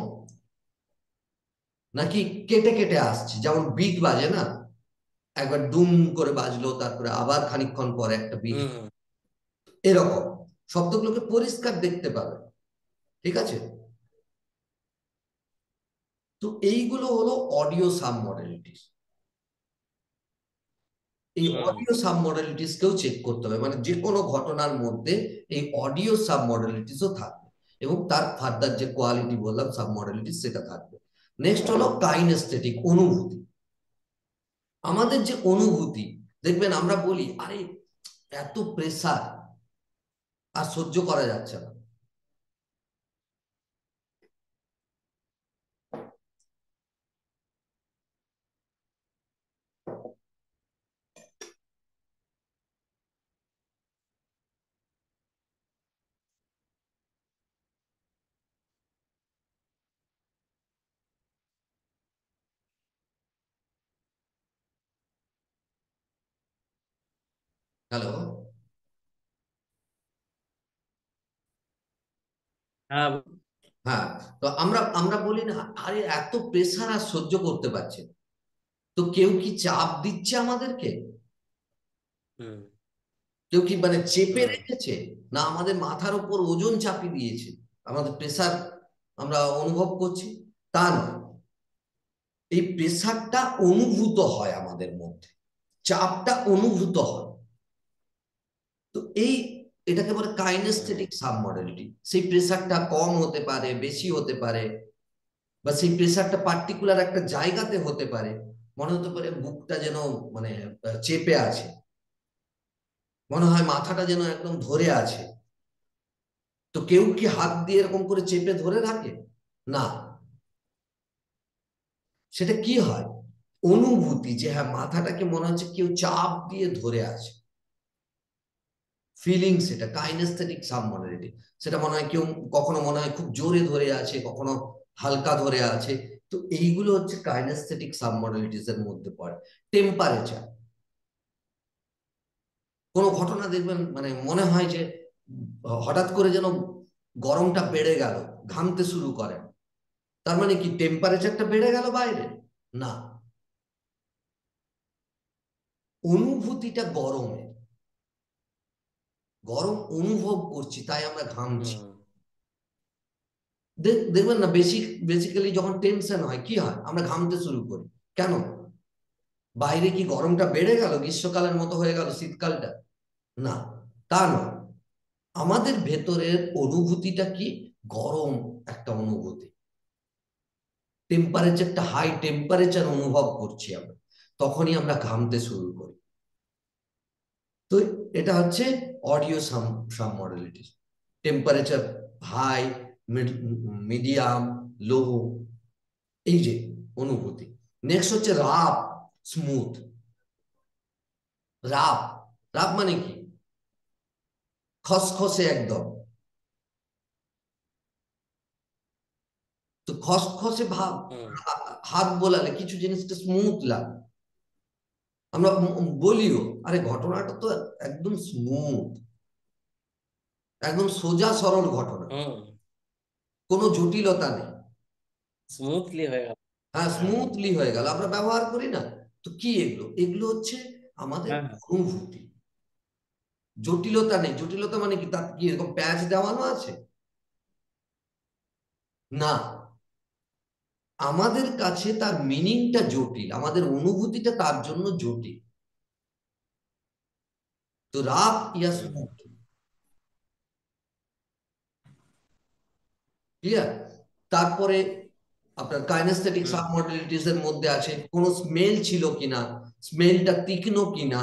নাকি কেটে কেটে আসছে, যেমন বিট বাজে না, একবার দুম করে বাজলো, তারপরে আবার খানিকক্ষণ পরে একটা বিট, হুম এরকম শব্দগুলোকে পরিষ্কার দেখতে পাবে। ঠিক আছে? তো এইগুলো হলো অডিও সাব মডেলিটিস। এই হুম অডিও সাব মডেলিটিস কেও চেক করতে হবে, মানে যে কোনো ঘটনার মধ্যে এই অডিও সাব মডেলিটিসও থাকবে, এবং তার ফার্দার যে কোয়ালিটি বললাম সাব মডেলিটিস সেটা থাকবে। নেক্সট হলো কাইনেস্থেটিক, অনুভূতি। আমাদের যে অনুভূতি, দেখবেন আমরা বলি আরে এত প্রেসার আর সহ্য করা যাচ্ছে না। হ্যালো? হ্যাঁ হ্যাঁ। তো আমরা আমরা বলি না আরে এত প্রেসার আর সহ্য করতে পারছে না। তো কেউ কি চাপ দিচ্ছে আমাদেরকে? হুম কেউ কি মানে চেপে হুম রেখেছে? না আমাদের মাথার উপর ওজন চাপিয়ে দিয়েছে, আমাদের প্রেসার আমরা অনুভব করছি? তা নয়, এই প্রেসারটা অনুভূত হয় আমাদের মধ্যে, চাপটা অনুভূত হয়। তো এটাকে বলে হুম কাইনেস্থেটিক সাবমডেলিটি। সেই প্রেসারটা কম হতে পারে, বেশি হতে পারে, বা সেই প্রেসারটা পার্টিকুলার একটা জায়গাতে হতে পারে। মনে হতে পারে বুকটা যেন মানে চেপে আছে, মনে হয় মাথাটা যেন একদম ধরে আছে। তো কেউ কি হাত দিয়ে এরকম করে চেপে ধরে রাখে? না। সেটা কি হয়, অনুভূতি, যে হ্যাঁ মাথাটাকে মনে হচ্ছে কেউ চাপ দিয়ে ধরে আছে, ফিলিংস, এটা কাইনেস্থেটিক সাবমডালিটি। সেটা মনে হয় কেউ, কখনো মনে হয় খুব জোরে ধরে আছে, কখনো হালকা ধরে আছে। তো এইগুলো হচ্ছে কাইনেস্থেটিক সাবমডালিটিস এর মধ্যে পড়ে। টেম্পারেচার, কোনো ঘটনা দেখবেন মানে মনে হয় যে হঠাৎ করে যেন গরমটা বেড়ে গেল, ঘামতে শুরু করেন, তার মানে কি টেম্পারেচারটা বেড়ে গেল বাইরে? না, অনুভূতিটা গরমের, গরম অনুভব করছি তাই আমরা ঘামছি। হুম দেখবেন না বেসিক্যালি যখন টেনশন হয় কি হয়, আমরা ঘামতে শুরু করি। কেন? বাইরে কি গরমটা বেড়ে গেল, গ্রীষ্মকালের মতো হয়ে গেল শীতকালটা? না, তা নয়। আমাদের ভেতরের অনুভূতিটা কি, গরম একটা অনুভূতি, টেম্পারেচারটা হাই টেম্পারেচার অনুভব করছি আমরা, তখনই আমরা ঘামতে শুরু করি। তো এটা হচ্ছে অডিও সাম মডেলিটি। টেম্পারেচার হাই, মিডিয়াম, লো, এই যে অনুভূতি। নেক্সট হচ্ছে রাপ, স্মুথ। রাপ, রাপ মানে কি, খসখসে একদম। তো খসখসে ভাব, হুম হাত বোলালে কিছু জিনিসটা স্মুথ লাগে, আমরা বলিও আরে ঘটনাটা তো একদম স্মুথ, একদম সোজা সরল ঘটনা, হুম কোনো জটিলতা নেই। স্মুথলি হয়ে গেল। হ্যাঁ, হ্যাঁ স্মুথলি হয়ে গেল, আমরা ব্যবহার করি না? তো কি এগুলো, এগুলো হচ্ছে আমাদের হ্যাঁ হ্যাঁ। অনুভূতি। জটিলতা নেই। জটিলতা মানে কি, তার কি এরকম প্যাচ দেওয়ানো আছে? না, আমাদের কাছে তার মিনিংটা জটিল, আমাদের অনুভূতিটা তার জন্য জটিল। তো রাফ ইয়া হুম স্মুথ, ক্লিয়ার? তারপরে আপনার কাইনেস্থেটিক হুম সাবমডেলিটিস এর মধ্যে আছে কোনো স্মেল ছিল কিনা, স্মেলটা তীক্ষ্ণ কিনা,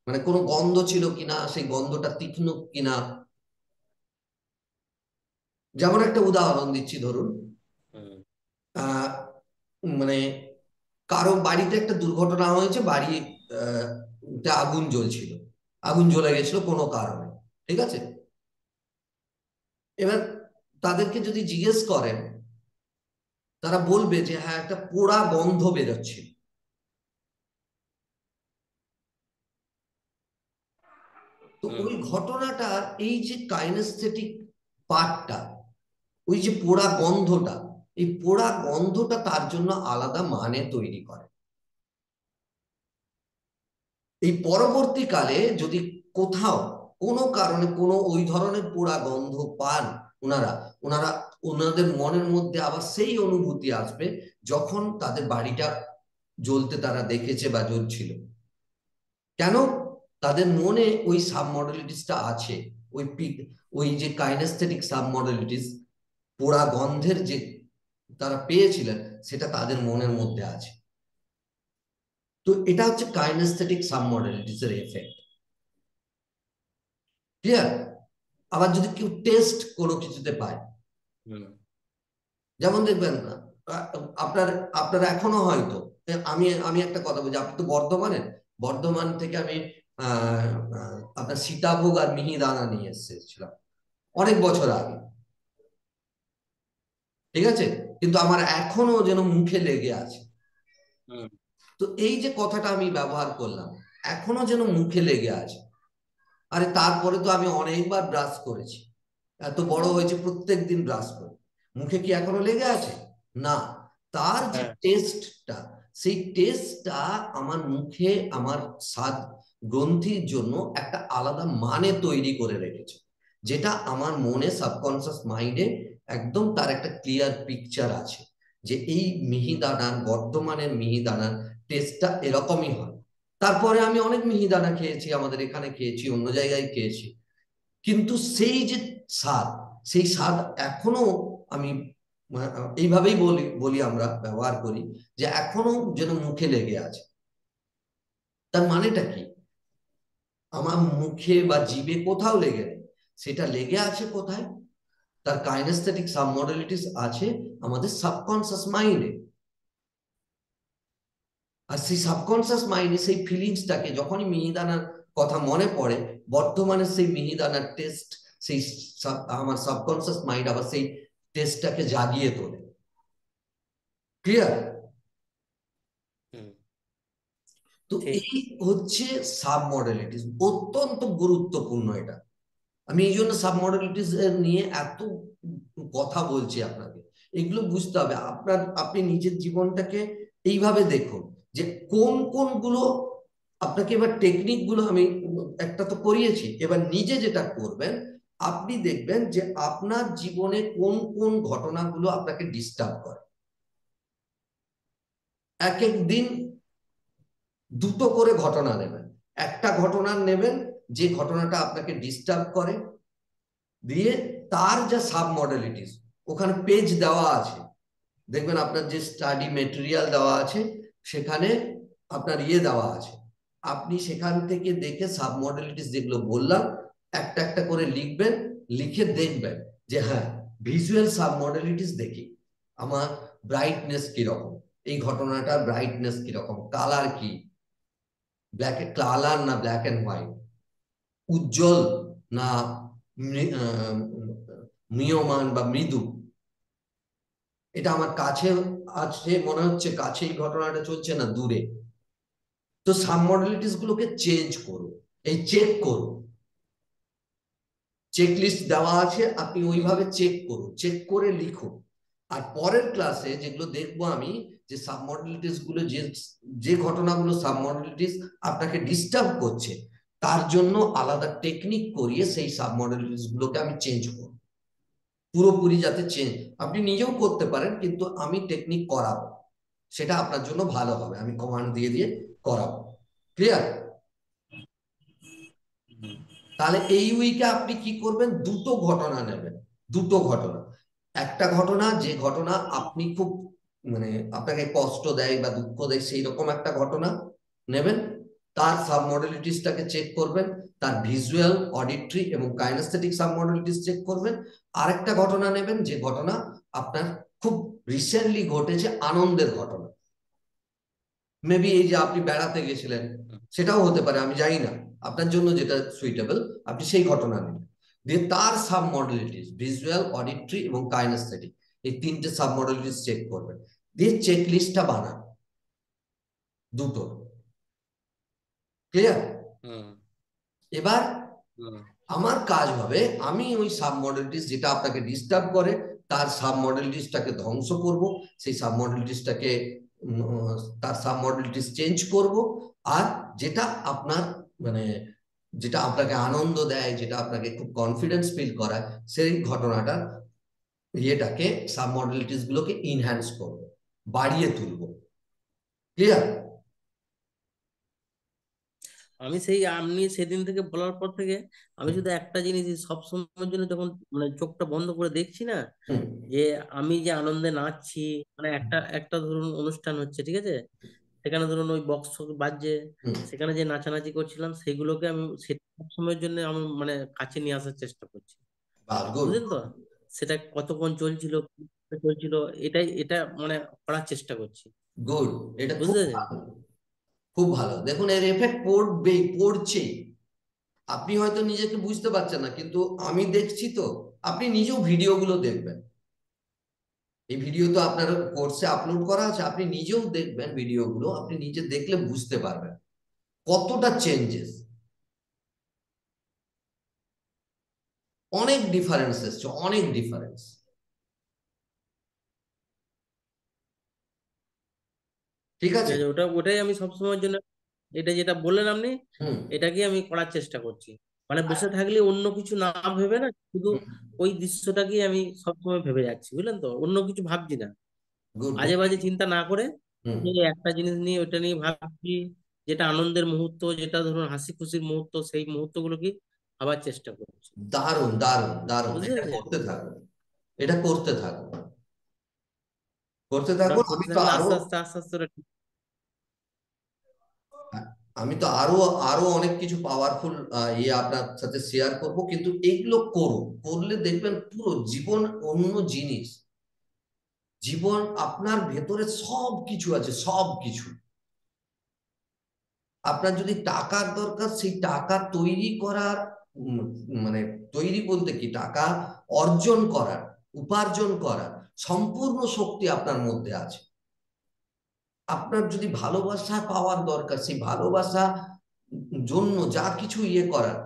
মানে কোনো গন্ধ ছিল কিনা, সেই গন্ধটা তীক্ষ্ণ কিনা। যেমন একটা উদাহরণ দিচ্ছি, ধরুন হুম আহ মানে কারো বাড়িতে একটা দুর্ঘটনা হয়েছে, বাড়ি তে আগুন জ্বলছিল, আগুন জ্বলে গেছিল কোনো কারণে। ঠিক আছে? এবার তাদেরকে যদি জিজ্ঞেস করেন, তারা বলবে যে হ্যাঁ একটা পোড়া গন্ধ বেরোচ্ছে। তো হুম ওই ঘটনাটা, এই যে কাইনেস্থেটিক পার্টটা, ওই যে পোড়া গন্ধটা, এই পোড়া গন্ধটা তার জন্য আলাদা মানে তৈরি করে। এই পরবর্তীকালে যদি কোথাও কোনো কারণে কোনো ওই ধরনের পোড়া গন্ধ পান ওনারা ওনারা ওনাদের মনের মধ্যে আবার সেই অনুভূতি আসবে যখন তাদের বাড়িটা জ্বলতে তারা দেখেছে বা জ্বলছিল। কেন? তাদের মনে ওই সাবমডেলিটিসটা আছে, ওই ওই যে কাইনেস্থেটিক সাবমডেলিটিস, পোড়া গন্ধের যে তারা পেয়েছিলেন, সেটা তাদের মনের মধ্যে আছে। তো এটা হচ্ছে কাইনেস্থেটিক সাবমডেলিটিস এর এফেক্ট। ক্লিয়ার? আবার যদি কেউ টেস্ট কোনো কিছুতে পায়, যেমন দেখবেন আপনার আপনারা এখনো হয়তো, আমি আমি একটা কথা বলছি, আপনি তো বর্ধমানের, বর্ধমান থেকে আমি আপনার সীতাভোগ আর মিহিদানা নিয়ে এসেছিলাম অনেক বছর আগে, ঠিক আছে? কিন্তু আমার এখনো যেন মুখে লেগে আছে। তো এই যে কথাটা আমি ব্যবহার করলাম, এখনো যেন মুখে লেগে আছে। আরে তারপরে তো আমি অনেকবার ব্রাশ করেছি, এত বড় হয়েছে প্রত্যেক দিন ব্রাশ করি, মুখে কি এখনো লেগে আছে? না। তার যে টেস্টটা, সেই টেস্টটা আমার মুখে আমার স্বাদ গ্রন্থির জন্য একটা আলাদা মানে তৈরি করে রেখেছে, যেটা আমার মনে সাবকনসিয়াস মাইন্ডে একদম তার একটা ক্লিয়ার পিকচার আছে যে এই মিহিদানার, বর্ধমানের মিহিদানার টেস্টটা এরকমই হয়। তারপরে আমি অনেক মিহিদানা খেয়েছি, আমাদের এখানে খেয়েছি, অন্য জায়গায় খেয়েছি, কিন্তু সেই যে স্বাদ, সেই স্বাদ এখনো আমি এইভাবেই বলি বলি আমরা ব্যবহার করি যে এখনো যেন মুখে লেগে আছে। তার মানেটা কি? আমার মুখে বা জিভে কোথাও লেগে নেই, সেটা লেগে আছে কোথায়? তার কাইনেস্থেটিক সাবমডেলিটিস আছে আমাদের সাবকনসিয়াস মাইন্ডে। আর সেই সাবকনসিয়াস মাইন্ডে সেই ফিলিংসটাকে যখনই মিহিদানার কথা মনে পড়ে, বর্তমানে সেই মিহিদানার টেস্ট, সেই আমার সাবকনসিয়াস মাইন্ড আবার সেই টেস্টটাকে জাগিয়ে তোলে। ক্লিয়ার? তো এই হচ্ছে সাবমডেলিটিস, অত্যন্ত গুরুত্বপূর্ণ এটা। আমি এই জন্য সাবমডেলিটিস নিয়ে এত কথা বলছি আপনাকে। এগুলো বুঝতে হবে আপনার, আপনি নিজের জীবনটাকে এইভাবে দেখুন যে কোন কোনগুলো আপনাকে, এবার টেকনিক গুলো আমি একটা তো করিয়েছি, এবার নিজে যেটা করবেন আপনি দেখবেন যে আপনার জীবনে কোন কোন ঘটনাগুলো আপনাকে ডিস্টার্ব করে। এক এক দিন দুটো করে ঘটনা নেবেন, একটা ঘটনা নেবেন যে ঘটনাটা আপনাকে ডিস্টার্ব করে, দিয়ে তার যা সাব মডেলিটিস ওখানে পেজ দেওয়া আছে, দেখবেন আপনার যে স্টাডি মেটেরিয়াল দেওয়া আছে সেখানে আপনার ইয়ে দেওয়া আছে, আপনি সেখান থেকে দেখে সাব মডেলিটিস যেগুলো বললাম একটা একটা করে লিখবেন, লিখে দেখবেন যে হ্যাঁ ভিজুয়াল সাব মডেলিটিস দেখি আমার ব্রাইটনেস কিরকম, এই ঘটনাটার ব্রাইটনেস কিরকম, কালার কি, ব্ল্যাক কালার না ব্ল্যাক এন্ড হোয়াইট, উজ্জ্বল না মিয়মান বা মৃদু, এটা আমার কাছে আছে মনে হচ্ছে, কাছে এই ঘটনাটা চলছে না দূরে। তো সাব মডেলিটিস গুলোকে চেঞ্জ করুন, এই চেক করুন, চেক লিস্ট দেওয়া আছে, আপনি ওইভাবে চেক করুন, চেক করে লিখুন। আর পরের ক্লাসে যেগুলো দেখবো আমি, যে সাব মডেলিটিস গুলো, যে যে ঘটনাগুলো সাব মডেলিটিস আপনাকে ডিস্টার্ব করছে, তার জন্য আলাদা টেকনিক করিয়ে সেই সাব মডেলিটিস গুলোকে আমি চেঞ্জ করব, পুরোপুরি যাতে চেঞ্জ, আপনি নিজেও করতে পারেন কিন্তু আমি টেকনিক করাবো, সেটা আপনার জন্য ভালো হবে, আমি কমান্ড দিয়ে দিয়ে করাবো। ক্লিয়ার? তাহলে এই উইকে আপনি কি করবেন, দুটো ঘটনা নেবেন, দুটো ঘটনা। একটা ঘটনা যে ঘটনা আপনি খুব মানে আপনাকে কষ্ট দেয় বা দুঃখ দেয় সেই রকম একটা ঘটনা নেবেন, তার সাবমডেলিটিসটাকে চেক করবেন, তার ভিজুয়াল, অডিটরি এবং কাইনেস্থেটিক সাবমডেলিটিস চেক করবেন। আরেকটা ঘটনা নেবেন যে ঘটনা আপনার খুব রিসেন্টলি ঘটেছে, আনন্দের ঘটনা, মেবি এই যে আপনি বেড়াতে গেছিলেন, সেটাও হতে পারে, আমি জানি না, আপনার জন্য যেটা সুইটেবল আপনি সেই ঘটনা নেবেন, দিয়ে তার সাব মডেলিটিস ভিজুয়াল, অডিটরি এবং কাইনেস্থেটিক, এই তিনটে সাব মডেলিটিস চেক করবেন, দিয়ে চেক লিস্টটা বানান দুটো। ক্লিয়ার? এবার আমার কাজ হবে, আমি ওই সাব মডেলিটিস যেটা আপনাকে ডিস্টার্ব করে তার সাব মডেলিটিসটাকে ধ্বংস করব, সেই সাব মডেলিটিসটাকে তার সাব মডেলিটিস চেঞ্জ করব। আর যেটা আপনার মানে যেটা আপনাকে আনন্দ দেয়, যেটা আপনাকে খুব কনফিডেন্স ফিল করায়, সেই ঘটনাটা ইয়েটাকে সাব মডেলিটিস গুলোকে ইনহ্যান্স করব, বাড়িয়ে তুলবো। ক্লিয়ার? আমি সেই আপনি সেদিন থেকে বলার পর থেকে আমি শুধু একটা জিনিস সব সময়ের জন্য যখন মানে চোখটা বন্ধ করে দেখছি না, হুম যে আমি যে আনন্দে নাচছি, মানে একটা একটা ধরুন অনুষ্ঠান হচ্ছে, ঠিক আছে, সেখানে ধরুন ওই বক্স বাজছে, হুম। সেখানে যে নাচানাচি করছিলাম সেগুলোকে আমি সব সময়ের জন্য আমি মানে কাছে নিয়ে আসার চেষ্টা করছি, গুড। বুঝলেন তো? সেটা কতক্ষণ চলছিল, কিভাবে চলছিল, এটা মানে করার চেষ্টা করছি, গুড। এটা খুব বুঝতে পেরেছেন? ভালো, খুব ভালো। দেখুন এর এফেক্ট পড়বেই, পড়ছেই। আপনি হয়তো নিজেকে বুঝতে পারছেন না, কিন্তু আমি দেখছি তো। আপনি নিজেও ভিডিওগুলো দেখবেন, এই ভিডিও তো আপনার কোর্সে আপলোড করা আছে, আপনি নিজেও দেখবেন ভিডিওগুলো, আপনি নিজে দেখলে বুঝতে পারবেন কতটা চেঞ্জেস, অনেক ডিফারেন্স এসছে, অনেক ডিফারেন্স। ঠিক ঠিক আছে। আছে, ওটাই আমি সব সময়ের জন্য, এটা যেটা বললেন আপনি, হুম এটাকে আমি করার চেষ্টা করছি। মানে বসে থাকলে অন্য কিছু না ভেবে না, শুধু ওই দৃশ্যটাকেই আমি সবসময় ভেবে যাচ্ছি, বুঝলেন তো, অন্য কিছু ভাবছি না, গুড। আজে বাজে চিন্তা না করে হুম। এই একটা জিনিস নিয়ে ওটা নিয়ে ভাবছি, যেটা আনন্দের মুহূর্ত, যেটা ধরুন হাসি খুশির মুহূর্ত, সেই মুহূর্তগুলোকে ভাবার চেষ্টা করছি, দারুণ দারুণ দারুণ, বুঝতে এটা পেরেছেন? করতে থাকুন, এটা করতে থাকুন, করতে ওটা থাকুন। করতে থাকলে আস্তে আস্তে আস্তে আস্তে ওটা আমি তো আরো আরো অনেক কিছু পাওয়ারফুল ইয়ে আপনার সাথে শেয়ার করব, কিন্তু এইগুলো করুন, করলে দেখবেন পুরো জীবন অন্য জিনিস। জীবন আপনার ভেতরে সব কিছু আছে, সব কিছু। আপনার যদি টাকার দরকার, সেই টাকা তৈরি করার উম, মানে তৈরি বলতে কি, টাকা অর্জন করার, উপার্জন করার সম্পূর্ণ শক্তি আপনার মধ্যে আছে। আপনার যদি ভালোবাসা পাওয়ার দরকার, সেই ভালোবাসা জন্য যা কিছু ইয়ে করার,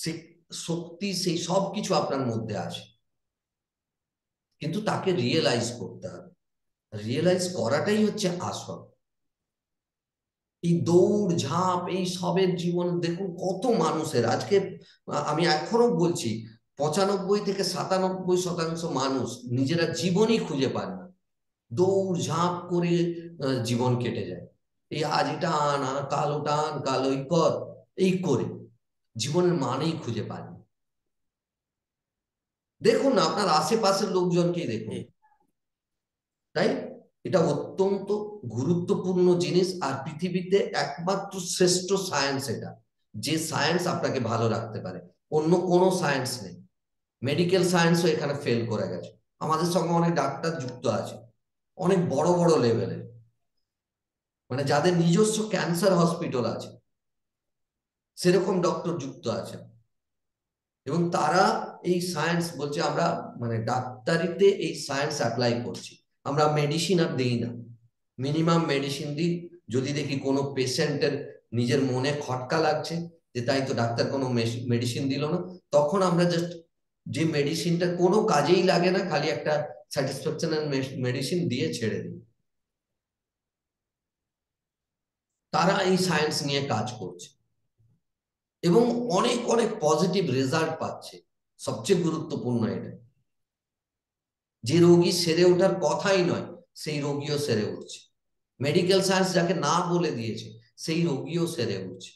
সে শক্তি, সেই সব কিছু আপনার মধ্যে আছে। কিন্তু তাকে রিয়েলাইজ করতে হবে, রিয়েলাইজ করাটাই হচ্ছে আসল। এই দৌড় ঝাঁপ এই সবের জীবন দেখুন কত মানুষের আজকে, আমি এখনো বলছি 95 থেকে 97% মানুষ নিজেরা জীবনই খুঁজে পান না, দৌড় ঝাঁপ করে জীবন কেটে যায়। এই আজ এটা আন, কাল ওটা আন, কাল ওই কর, এই করে জীবনের মানেই খুঁজে পান না। দেখুন না আপনার আশেপাশের লোকজনকেই দেখুন, ঠিক। তাই এটা অত্যন্ত গুরুত্বপূর্ণ জিনিস। আর পৃথিবীতে একমাত্র শ্রেষ্ঠ সায়েন্স এটা, যে সায়েন্স আপনাকে ভালো রাখতে পারে, অন্য কোনো সায়েন্স নেই। মেডিকেল সায়েন্সও এখানে ফেল করে গেছে। আমাদের সঙ্গে অনেক ডাক্তার যুক্ত আছে, অনেক বড় বড় লেভেলের, মানে যাদের নিজস্ব ক্যান্সার হসপিটাল আছে, সেরকম ডক্টর যুক্ত আছে। এবং তারা এই সায়েন্স বলছে, আমরা মানে ডাক্তারিতে এই সায়েন্স অ্যাপ্লাই করছি। আমরা মেডিসিন আর দিই না, মিনিমাম মেডিসিন দিই যদি দেখি কোনো পেশেন্টের নিজের মনে খটকা লাগছে, যে তাই তো ডাক্তার কোনো মেডিসিন দিল না, তখন আমরা জাস্ট যে মেডিসিনটা কোনো কাজেই লাগে না, খালি একটা স্যাটিসফ্যাকশনের মেডিসিন দিয়ে ছেড়ে দিই। তারা এই সায়েন্স নিয়ে কাজ করছে এবং অনেক অনেক পজিটিভ রেজাল্ট পাচ্ছে। সবচেয়ে গুরুত্বপূর্ণ এটা, যে রোগী সেরে ওঠার কথাই নয়, সেই রোগীও সেরে উঠছে। মেডিকেল সায়েন্স যাকে না বলে দিয়েছে, সেই রোগীও সেরে উঠছে।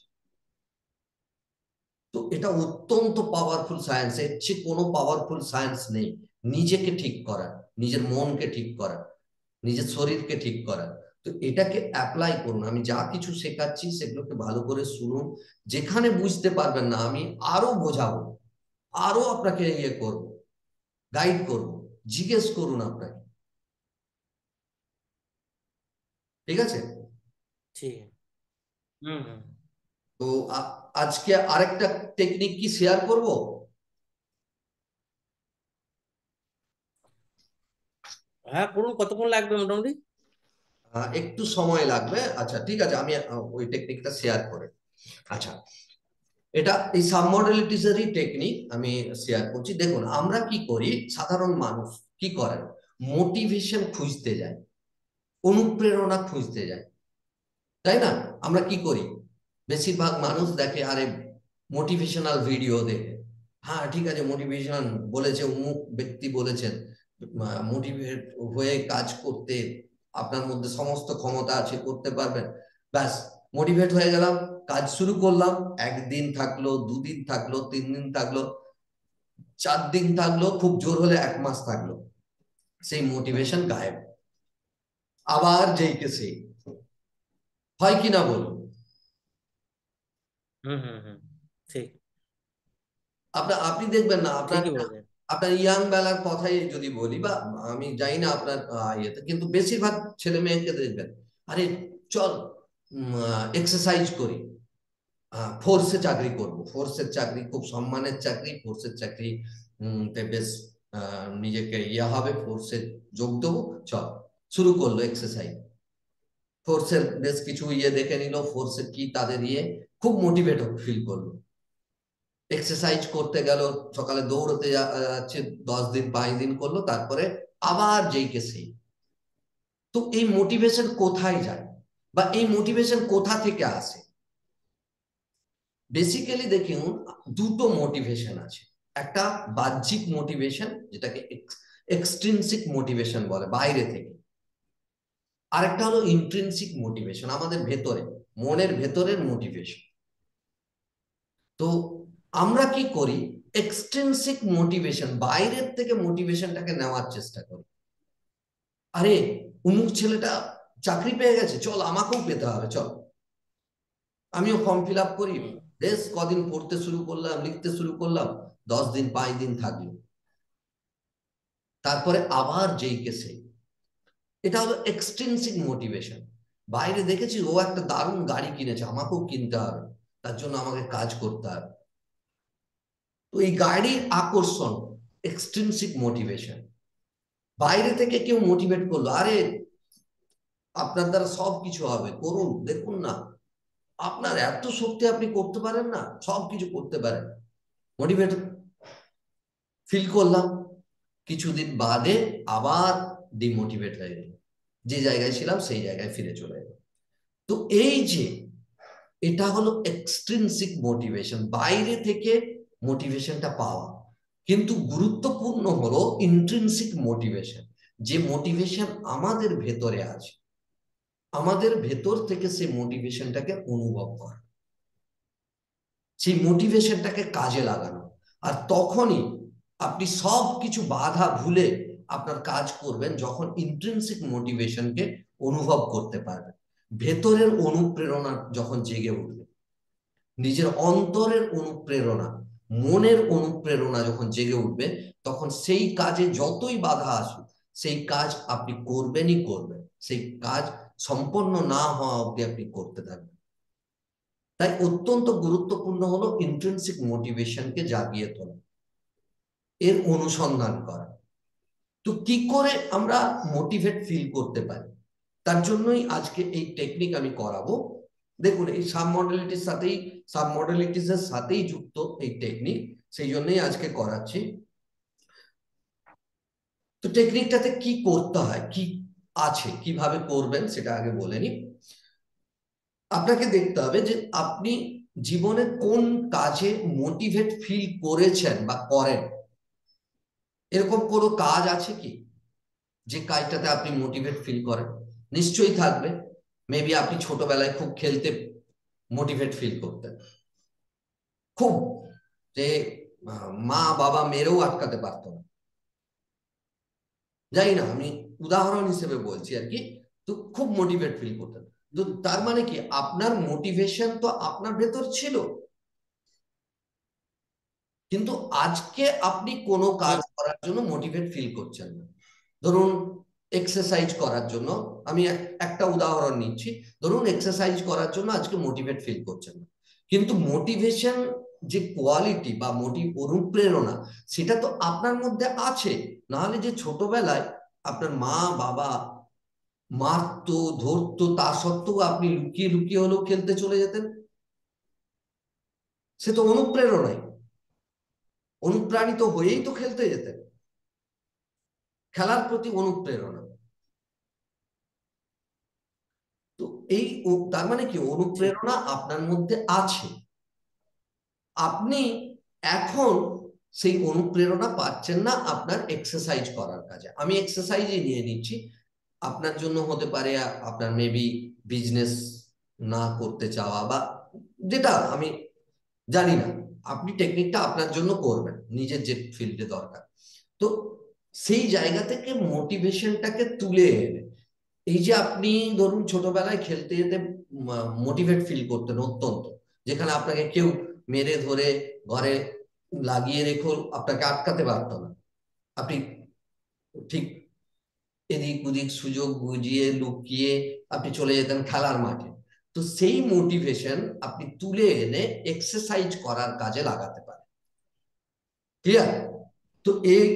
তো এটা অত্যন্ত পাওয়ারফুল সায়েন্স, এর চেয়ে কোনো পাওয়ারফুল সায়েন্স নেই নিজেকে ঠিক করার, নিজের মনকে ঠিক করার, নিজের শরীরকে ঠিক করার। তো এটাকে অ্যাপ্লাই করুন। আমি যা কিছু শেখাচ্ছি সেগুলোকে ভালো করে শুনুন। যেখানে বুঝতে পারবেন না আমি আরো বোঝাবো, আরো আপনাকে ইয়ে করব, গাইড করব। জিজ্ঞেস করুন আপনাকে। ঠিক আছে? ঠিক। হুম হুম। তো আজকে আরেকটা টেকনিক কি শেয়ার করব? হ্যাঁ, করুন, কতক্ষণ লাগবে মোটামুটি? একটু সময় লাগবে। আচ্ছা ঠিক আছে, আমি ওই টেকনিকটা শেয়ার করে। আচ্ছা, এটা এই সাবমডেলিটিসেরই টেকনিক আমি শেয়ার করছি। দেখুন আমরা কি করি, সাধারণ মানুষ কি করেন, মোটিভেশন খুঁজতে যায়। অনুপ্রেরণা খুঁজতে যায়, তাই না? আমরা কি করি, বেশিরভাগ মানুষ দেখে আরে মোটিভেশনাল ভিডিও দেখে, হ্যাঁ ঠিক আছে মোটিভেশন বলেছে, অমুক ব্যক্তি বলেছেন মোটিভেট হয়ে কাজ করতে, আপনার মধ্যে সমস্ত ক্ষমতা আছে, করতে পারবেন, ব্যাস মোটিভেট হয়ে গেলাম, কাজ শুরু করলাম, একদিন থাকলো, দুদিন থাকলো, 3 দিন থাকলো, 4 দিন থাকলো, খুব জোর হলে 1 মাস থাকলো, সেই মোটিভেশন গায়েব, আবার যেই কে সেই, হয় কি না বলুন? হুম, হুম, হুম। ঠিক। আপনি দেখবেন না আপনার ঠিকই বলেছেন। আপনার ইয়াং বেলার কথাই যদি বলি, বা আমি জানি না আপনার ইয়েতে, কিন্তু বেশিরভাগ ছেলে মেয়েকে দেখবেন, আরে চল এক্সারসাইজ করি, ফোর্সে চাকরি করব, ফোর্সের চাকরি খুব সম্মানের চাকরি, ফোর্সের চাকরি তে বেশ নিজেকে ইয়ে হবে, ফোর্সে যোগ দেবো, চল শুরু করলো এক্সারসাইজ, ফোর্সের বেশ কিছু ইয়ে দেখে নিল, ফোর্সের কি তাদের ইয়ে, খুব মোটিভেট ফিল করলো, এক্সারসাইজ করতে গেল, সকালে দৌড়তে যাচ্ছে, 10 দিন 5 দিন করলো, তারপরে আবার যেই কে সেই। তো এই মোটিভেশন কোথায় যায়, বা এই মোটিভেশন কোথা থেকে আসে? বেসিক্যালি দেখুন, দুটো মোটিভেশন আছে, একটা বাহ্যিক মোটিভেশন যেটাকে এক্সট্রিনসিক মোটিভেশন বলে, বাইরে থেকে, আর একটা হলো ইন্ট্রিনসিক মোটিভেশন, আমাদের ভেতরে, মনের ভেতরের মোটিভেশন। তো আমরা কি করি, এক্সট্রিনসিক মোটিভেশন, বাইরের থেকে মোটিভেশনটাকে নেওয়ার চেষ্টা করি, আরে অমুক ছেলেটা চাকরি পেয়ে গেছে, চল আমাকেও পেতে হবে, চল আমিও ফর্ম ফিল আপ করি, হুম, বেশ কদিন পড়তে শুরু করলাম, লিখতে শুরু করলাম, 10 দিন 5 দিন থাকলো, তারপরে আবার যেই কে সেই। এটা হলো এক্সট্রিনসিক মোটিভেশন, বাইরে দেখেছি ও একটা দারুণ গাড়ি কিনেছে, আমাকেও কিনতে হবে, তার জন্য আমাকে কাজ করতে হবে। তো এই গাড়ির আকর্ষণ, এক্সট্রিনসিক মোটিভেশন, বাইরে থেকে কেউ মোটিভেট করলো, আরে আপনার দ্বারা সব কিছু হবে, করুন, দেখুন না আপনার এত শক্তি, আপনি করতে পারেন না, সব কিছু করতে পারেন, মোটিভেট ফিল করলাম, কিছুদিন বাদে আবার ডিমোটিভেট হয়ে গেল, যে জায়গায় ছিলাম সেই জায়গায় ফিরে চলে এলো। তো এই যে, এটা হলো এক্সট্রিনসিক মোটিভেশন, বাইরে থেকে মোটিভেশনটা পাওয়া। কিন্তু গুরুত্বপূর্ণ হলো ইন্ট্রিনসিক মোটিভেশন, যে মোটিভেশন আমাদের ভেতরে আছে, আমাদের ভেতর থেকে সেই মোটিভেশনটাকে অনুভব করা, সেই মোটিভেশনটাকে কাজে লাগানো। আর তখনই আপনি সব কিছু বাধা ভুলে আপনার কাজ করবেন, যখন ইন্ট্রিনসিক মোটিভেশনকে অনুভব করতে পারবেন, ভেতরের অনুপ্রেরণা যখন জেগে উঠবে, নিজের অন্তরের অনুপ্রেরণা, মনের অনুপ্রেরণা যখন জেগে উঠবে, তখন সেই কাজে যতই বাধা আসুক, সেই কাজ আপনি করবেনই করবেন, সেই কাজ সম্পন্ন না হওয়া অবধি আপনি করতে থাকবেন। তাই অত্যন্ত গুরুত্বপূর্ণ হলো ইন্ট্রিনসিক মোটিভেশনকে জাগিয়ে তোলা, এর অনুসন্ধান করা। তো কি করে আমরা মোটিভেট ফিল করতে পারি, তার জন্যই আজকে এই টেকনিক আমি করাবো। দেখুন এই সাব মডেলিটিস এর সাথেই যুক্ত এই টেকনিক, সেই জন্যই আজকে করাচ্ছি। তো টেকনিকটাতে কি করতে হয়, কি আছে, কিভাবে করবেন সেটা আগে বলে নি। আপনাকে দেখতে হবে যে আপনি জীবনে কোন কাজে মোটিভেট ফিল করেছেন বা করেন, এরকম কোনো কাজ আছে কি যে কাজটাতে আপনি মোটিভেট ফিল করেন? নিশ্চয়ই থাকবে। মেবি আপনি ছোটবেলায় খুব খেলতে মোটিভেট ফিল করতেন, খুব, যে মা বাবা মেরেও আটকাতে পারতো না, জানি না, আমি উদাহরণ হিসেবে বলছি আর কি। তো খুব মোটিভেট ফিল করতেন, তো তার মানে কি আপনার মোটিভেশন তো আপনার ভেতর ছিল, কিন্তু আজকে আপনি কোনো কাজ হুম, করার জন্য মোটিভেট ফিল করছেন না। ধরুন এক্সারসাইজ করার জন্য, আমি একটা উদাহরণ নিচ্ছি, ধরুন এক্সারসাইজ করার জন্য আজকে মোটিভেট ফিল করছেন না, কিন্তু মোটিভেশন যে কোয়ালিটি বা অনুপ্রেরণা, সেটা তো আপনার মধ্যে আছে। নাহলে যে ছোটবেলায় আপনার মা বাবা মারতো ধরতো, তা সত্ত্বেও আপনি লুকিয়ে লুকিয়ে হলেও খেলতে চলে যেতেন, সে তো অনুপ্রেরণাই, অনুপ্রাণিত হয়েই তো খেলতে যেতেন, খেলার প্রতি অনুপ্রেরণা। তো তার মানে কি, ঠিক। অনুপ্রেরণা আপনার মধ্যে আছে, আপনি এখন সেই অনুপ্রেরণা পাচ্ছেন না আপনার এক্সারসাইজ করার কাজে। আমি এক্সারসাইজে নিয়ে নিচ্ছি, আপনার জন্য হতে পারে আপনার মেবি বিজনেস না করতে চাওয়া, বা যেটা আমি জানি না, আপনি টেকনিকটা আপনার জন্য করবেন নিজের যে ফিল্ডে দরকার। তো সেই জায়গা থেকে মোটিভেশনটাকে তুলে এনে, এই যে আপনি ধরুন ছোটবেলায় খেলতে যেতে মোটিভেট ফিল করতেন অত্যন্ত, যেখানে আপনাকে কেউ মেরে ধরে ঘরে লাগিয়ে রেখো আপনাকে আটকাতে পারতো না, আপনি ঠিক এদিক ওদিক সুযোগ বুঝিয়ে লুকিয়ে আপনি চলে যেতেন খেলার মাঠে। তো সেই মোটিভেশন আপনি তুলে এনে এক্সারসাইজ করার কাজে লাগাতে পারেন। ক্লিয়ার? তো এই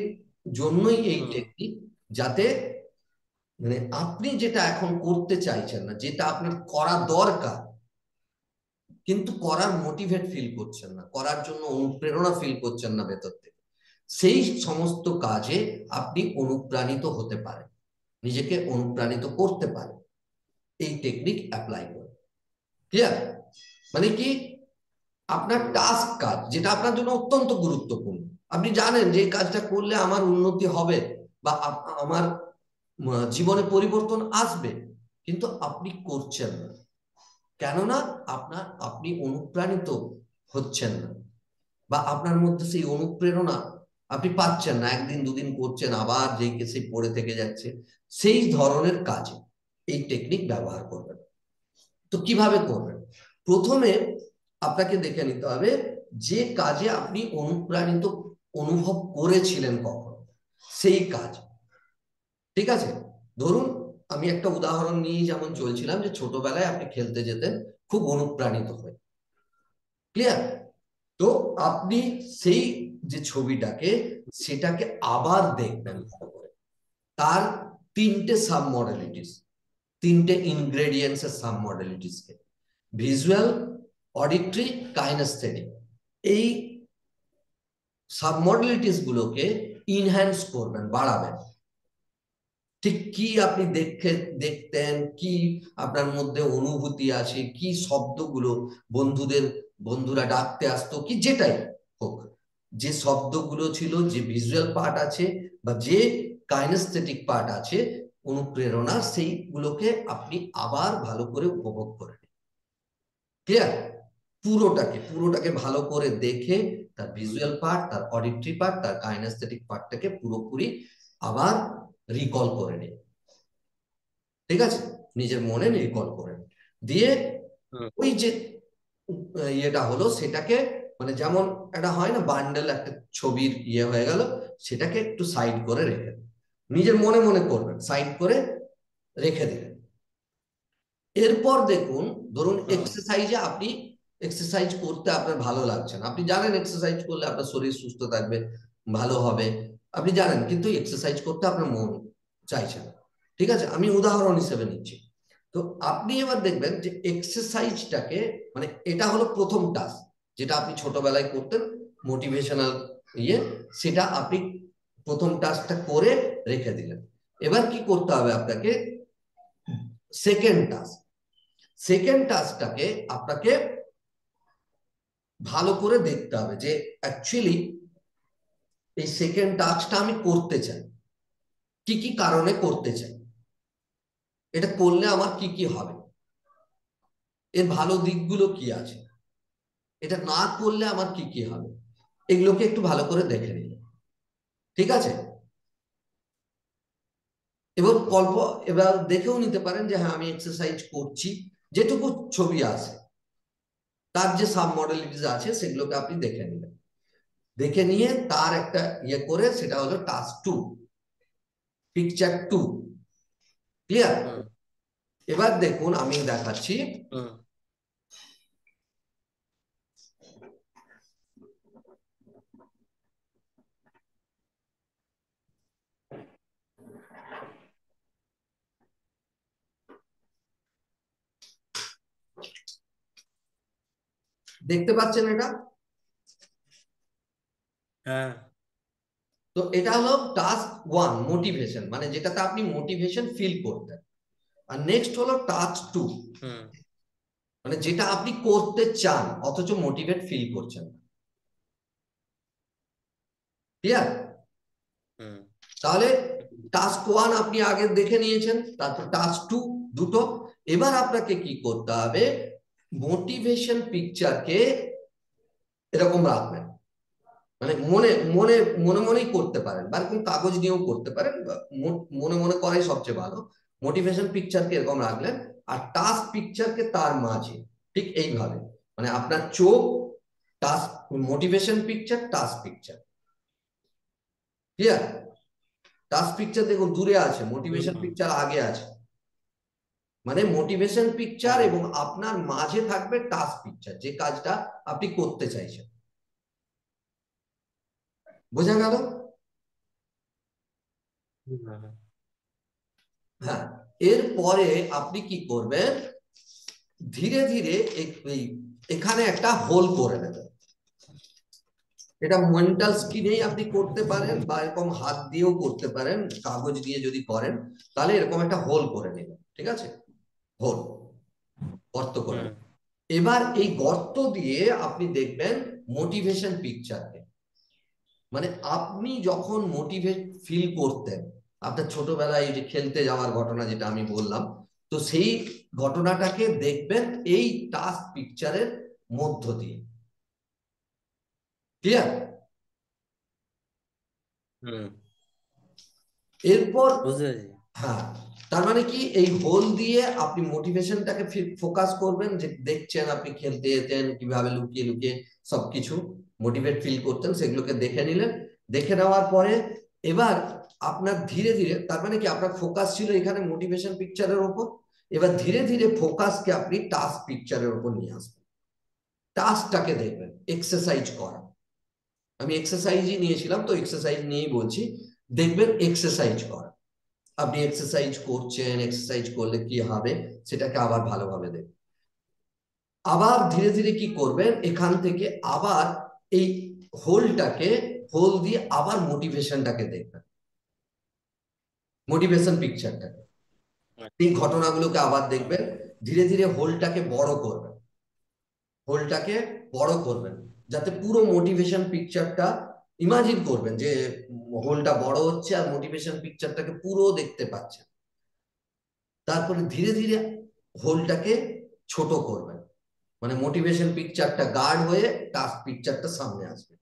জন্যই এই হুম। টেকনিক, যাতে মানে আপনি যেটা এখন করতে চাইছেন না, যেটা আপনার করা দরকার কিন্তু করার মোটিভেট ফিল করছেন না, করার জন্য অনুপ্রেরণা ফিল করছেন না ভেতর থেকে, সেই সমস্ত কাজে আপনি অনুপ্রাণিত হতে পারেন, নিজেকে অনুপ্রাণিত করতে পারেন এই টেকনিক অ্যাপ্লাই করে। ক্লিয়ার? মানে কি, আপনার হুম। টাস্ক কাজ যেটা আপনার জন্য অত্যন্ত গুরুত্বপূর্ণ, আপনি জানেন যে এই কাজটা করলে আমার উন্নতি হবে বা আমার জীবনে পরিবর্তন আসবে, কিন্তু আপনি করছেন না, কেননা আপনি অনুপ্রাণিত হচ্ছেন না, বা আপনার মধ্যে সেই অনুপ্রেরণা আপনি পাচ্ছেন না, একদিন দুদিন করছেন আবার যেই কেসে পড়ে থেকে যাচ্ছে। সেই ধরনের কাজে এই টেকনিক ব্যবহার করবেন। তো কিভাবে করবেন? প্রথমে আপনাকে দেখে নিতে হবে যে কাজে আপনি অনুপ্রাণিত অনুভব করেছিলেন কখন, সেই কাজ। ঠিক আছে? ধরুন আমি একটা উদাহরণ নিয়ে যেমন হুম। চলছিলাম, যে ছোটবেলায় আপনি খেলতে যেতেন খুব অনুপ্রাণিত হয়ে। ক্লিয়ার? তো আপনি সেই যে ছবিটাকে, সেটাকে আবার দেখবেন হুম। ভালো করে। তার তিনটে সাব মডেলিটিস, তিনটে ইনগ্রেডিয়েন্টস এর সাব মডেলিটিস কে, ভিজুয়াল, অডিটরি, কাইনেস্থেটিক, এই সাব মডেলিটিস গুলোকে ইনহ্যান্স করবেন, বাড়াবেন। ঠিক কি আপনি দেখতেন, কি আপনার মধ্যে অনুভূতি আছে, কি শব্দগুলো বন্ধুরা ডাকতে আসতো, কি যেটাই হোক, যে শব্দগুলো ছিল, যে ভিজুয়াল পার্ট আছে বা যে কাইনেস্থেটিক পার্ট আছে অনুপ্রেরণা, সেইগুলোকে আপনি আবার ভালো করে উপভোগ করে নিন। ক্লিয়ার? পুরোটাকে ভালো করে দেখে, তার হুম। ভিজুয়াল পার্ট, তার অডিটরি পার্ট, তার কাইনেস্থেটিক পার্টটাকে পুরোপুরি আবার রিকল করে নিন। ঠিক আছে? নিজের মনে রিকল করে নিন। দিয়ে হুম। ওই যে ইয়েটা হলো সেটাকে, মানে যেমন একটা হয় না বান্ডেল, একটা ছবির ইয়ে হয়ে গেল, সেটাকে একটু সাইড করে রেখে দিন। নিজের মনে মনে করবেন, সাইড করে রেখে দিলেন। এরপর দেখুন, ধরুন হুম। এক্সারসাইজে আপনি এক্সারসাইজ করতে আপনার ভালো লাগছে না, আপনি জানেন এক্সারসাইজ করলে আপনার শরীর সুস্থ থাকবে, ভালো হবে, আপনি জানেন, কিন্তু এক্সারসাইজ করতে আপনার মন চাইছে না। ঠিক আছে, আমি উদাহরণ হিসেবে নিচ্ছি। তো আপনি এবার দেখবেন যে এক্সারসাইজটাকে, মানে এটা হলো প্রথম টাস্ক, যেটা আপনি ছোটবেলায় করতেন মোটিভেশনাল ইয়ে, সেটা আপনি প্রথম টাস্কটা করে রেখে দিলেন। এবার কি করতে হবে আপনাকে? সেকেন্ড টাস্ক, সেকেন্ড টাস্কটাকে আপনাকে ভালো করে দেখতে হবে যে অ্যাকচুয়ালি এই সেকেন্ড টাস্কটা আমি করতে চাই, কি কি কারণে করতে চাই, এটা করলে আমার কি কি হবে, এর ভালো দিকগুলো কি আছে, এটা না করলে আমার কি কি হবে, এগুলোকে একটু ভালো করে দেখে নিন। ঠিক আছে? এবার এবার দেখেও নিতে পারেন যে হ্যাঁ আমি এক্সারসাইজ করছি, যেটুকু ছবি আছে তার যে সাব মডেলিটিস আছে সেগুলোকে আপনি দেখে নিলেন। দেখে নিয়ে তার একটা ইয়ে করে, সেটা হলো টাস্ক 2, পিকচার 2। ক্লিয়ার? হুম। এবার দেখুন আমি দেখাচ্ছি। হুম। দেখতে পাচ্ছেন এটা? হ্যাঁ। তো এটা হলো টাস্ক 1, মোটিভেশন, মানে যেটাতে আপনি মোটিভেশন ফিল করতেন। আর নেক্সট হলো টাচ টু, হুম মানে যেটা আপনি করতে চান অথচ মোটিভেট ফিল করছেন না। ক্লিয়ার? হুম তাহলে টাস্ক ওয়ান আপনি আগে দেখে নিয়েছেন, তারপর টাস্ক টু, দুটো। এবার আপনাকে কি করতে হবে, মোটিভেশন পিকচারকে এরকম রাখবেন, মানে মনে মনে মনে মনেই করতে পারেন, বা এরকম কাগজ নিয়েও করতে পারেন, বা মনে মনে করাই সবচেয়ে ভালো। মোটিভেশন পিকচারকে এরকম রাখলেন, আর টাস্ক পিকচারকে তার মাঝে, ঠিক এইভাবে, মানে আপনার চোখ, task, motivation picture, task picture. Clear? Task picture দেখুন দূরে আছে, মোটিভেশন হুম পিকচার আগে আছে, মানে মোটিভেশন পিকচার হুম এবং আপনার মাঝে থাকবে টাস্ক পিকচার, যে কাজটা আপনি করতে চাইছেন। বোঝা গেল? হুম হ্যাঁ। এরপরে আপনি কি করবেন, ধীরে ধীরে এখানে একটা হোল করে নেবেন। এটা মেন্টাল স্কিনেই আপনি করতে পারেন, বা এরকম হাত দিয়েও করতে পারেন, কাগজ দিয়ে যদি করেন তাহলে এরকম একটা হোল করে নেবেন। ঠিক আছে? হোল, গর্ত করে হুম নেবেন। এবার এই গর্ত দিয়ে আপনি দেখবেন মোটিভেশন পিকচারকে, মানে আপনি যখন মোটিভেট ফিল করতেন, আপনার ছোটবেলায় এই যে খেলতে যাওয়ার ঘটনা যেটা আমি বললাম, তো সেই ঘটনাটাকে দেখবেন এই টাস্ক পিকচারের মধ্য দিয়ে। ক্লিয়ার? হুম এরপর, বুঝতে পেরেছি। হ্যাঁ, তার মানে কি, এই হোল দিয়ে আপনি মোটিভেশনটাকে ফোকাস করবেন, যে দেখছেন আপনি খেলতে যেতেন কিভাবে লুকিয়ে লুকিয়ে সবকিছু মোটিভেট ফিল করতেন, সেগুলোকে দেখে নিলেন। দেখে নেওয়ার পরে এবার আপনার ধীরে ধীরে, তার মানে কি, আপনার ফোকাস ছিল এখানে মোটিভেশন পিকচারের ওপর, এবার ধীরে ধীরে ফোকাসকে আপনি টাস্ক পিকচারের ওপর নিয়ে আসবেন। টাস্কটাকে দেখবেন এক্সারসাইজ করা, আমি এক্সারসাইজই নিয়েছিলাম তো এক্সারসাইজ নিয়েই বলছি। দেখবেন এক্সারসাইজ করা, আপনি এক্সারসাইজ করছেন, এক্সারসাইজ করলে কি হবে সেটাকে আবার ভালোভাবে দেখবেন। আবার ধীরে ধীরে কি করবেন, এখান থেকে আবার এই হোলটাকে, হোল দিয়ে আবার মোটিভেশনটাকে দেখবেন, মোটিভেশন পিকচারটাকে, এই ঘটনাগুলোকে আবার দেখবেন। ধীরে ধীরে হোলটাকে বড় করবেন, হোলটাকে বড় করবেন, যাতে পুরো মোটিভেশন পিকচারটা ইমাজিন করবেন যে হোলটা বড় হচ্ছে আর মোটিভেশন পিকচারটাকে পুরো দেখতে পাচ্ছেন। তারপরে ধীরে ধীরে হোলটাকে ছোট করবেন, মানে মোটিভেশন পিকচারটা গার্ড হয়ে টাস্ক পিকচারটা সামনে আসবে।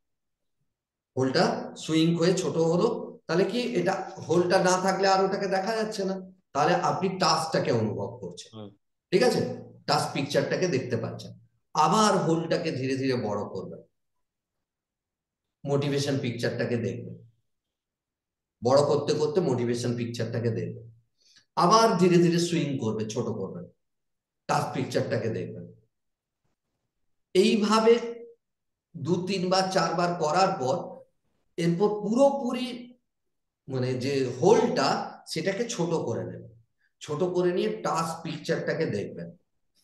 হোলটা সুইং হয়ে ছোট হলো, তাহলে কি, এটা হোলটা না থাকলে আর ওটাকে দেখা যাচ্ছে না, তাহলে আপনি টাস্কটাকে অনুভব করছেন। হুম ঠিক আছে? টাস্ক পিকচারটাকে দেখতে পাচ্ছেন। আবার হোলটাকে ধীরে ধীরে বড় করবেন, মোটিভেশন পিকচারটাকে দেখবেন, বড় করতে করতে মোটিভেশন পিকচারটাকে দেখবেন। আবার ধীরে ধীরে সুইং করবে, ছোট করবেন, টাস্ক পিকচারটাকে দেখবেন। এইভাবে দু তিনবার চারবার করার পর এরপর পুরোপুরি, মানে যে হোলটা, সেটাকে ছোট করে নেবেন। ছোট করে নিয়ে টাস্ক পিকচারটাকে দেখবেন,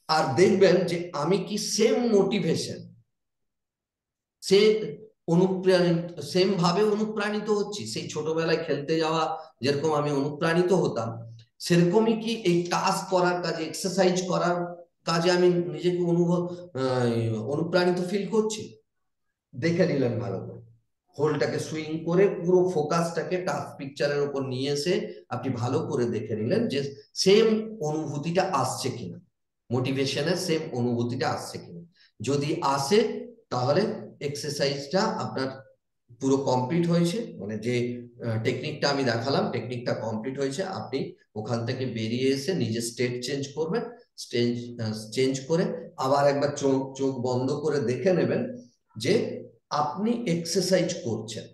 আর দেখবেন যে আমি কি সেম মোটিভেশন, সে অনুপ্রাণিত, সেম ভাবে অনুপ্রাণিত হচ্ছি, সেই ছোটবেলায় খেলতে যাওয়া যেরকম আমি অনুপ্রাণিত হতাম, সেরকমই কি এই টাস্ক করার কাজে, এক্সারসাইজ করার কাজে আমি নিজেকে অনুপ্রাণিত ফিল করছি। দেখে নিলেন ভালো করে, হোলটাকে সুইং করে পুরো ফোকাসটাকে টাস্ক পিকচারের উপর নিয়ে এসে আপনি ভালো করে দেখে নিলেন যে সেম অনুভূতিটা আসছে কিনা, মোটিভেশনের সেম অনুভূতিটা আসছে কিনা। যদি আসে তাহলে এক্সারসাইজটা আপনার পুরো কমপ্লিট হয়েছে, মানে যে টেকনিকটা আমি দেখালাম টেকনিকটা কমপ্লিট হয়েছে। আপনি ওখান থেকে বেরিয়ে এসে নিজের স্টেট চেঞ্জ করবেন, স্টেজ চেঞ্জ করে আবার একবার চোখ চোখ বন্ধ করে দেখে নেবেন যে আপনি এক্সারসাইজ করছেন।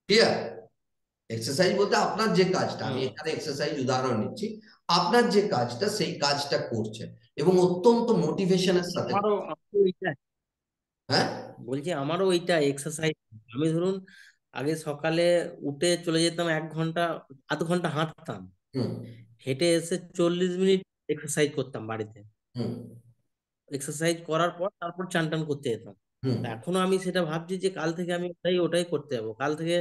ক্লিয়ার? এক্সারসাইজ বলতে আপনার যে কাজটা, আমি হুম এখানে এক্সারসাইজ উদাহরণ নিচ্ছি, আপনার যে কাজটা সেই কাজটা করছেন এবং অত্যন্ত মোটিভেশনের সাথে। আমারও ওইটা, হ্যাঁ। বলছি আমারও ওইটা এক্সারসাইজ। আমি ধরুন আগে সকালে উঠে চলে যেতাম 1 ঘন্টা, আধ ঘন্টা হাঁটতাম, হুম। হেঁটে এসে 40 মিনিট এক্সারসাইজ করতাম বাড়িতে। হুম। এক্সারসাইজ করার পর তারপর চান টান করতে যেতাম। হুম। তা এখনো আমি সেটা ভাবছি যে কাল থেকে আমি ওটাই ওটাই করতে যাবো। কাল থেকে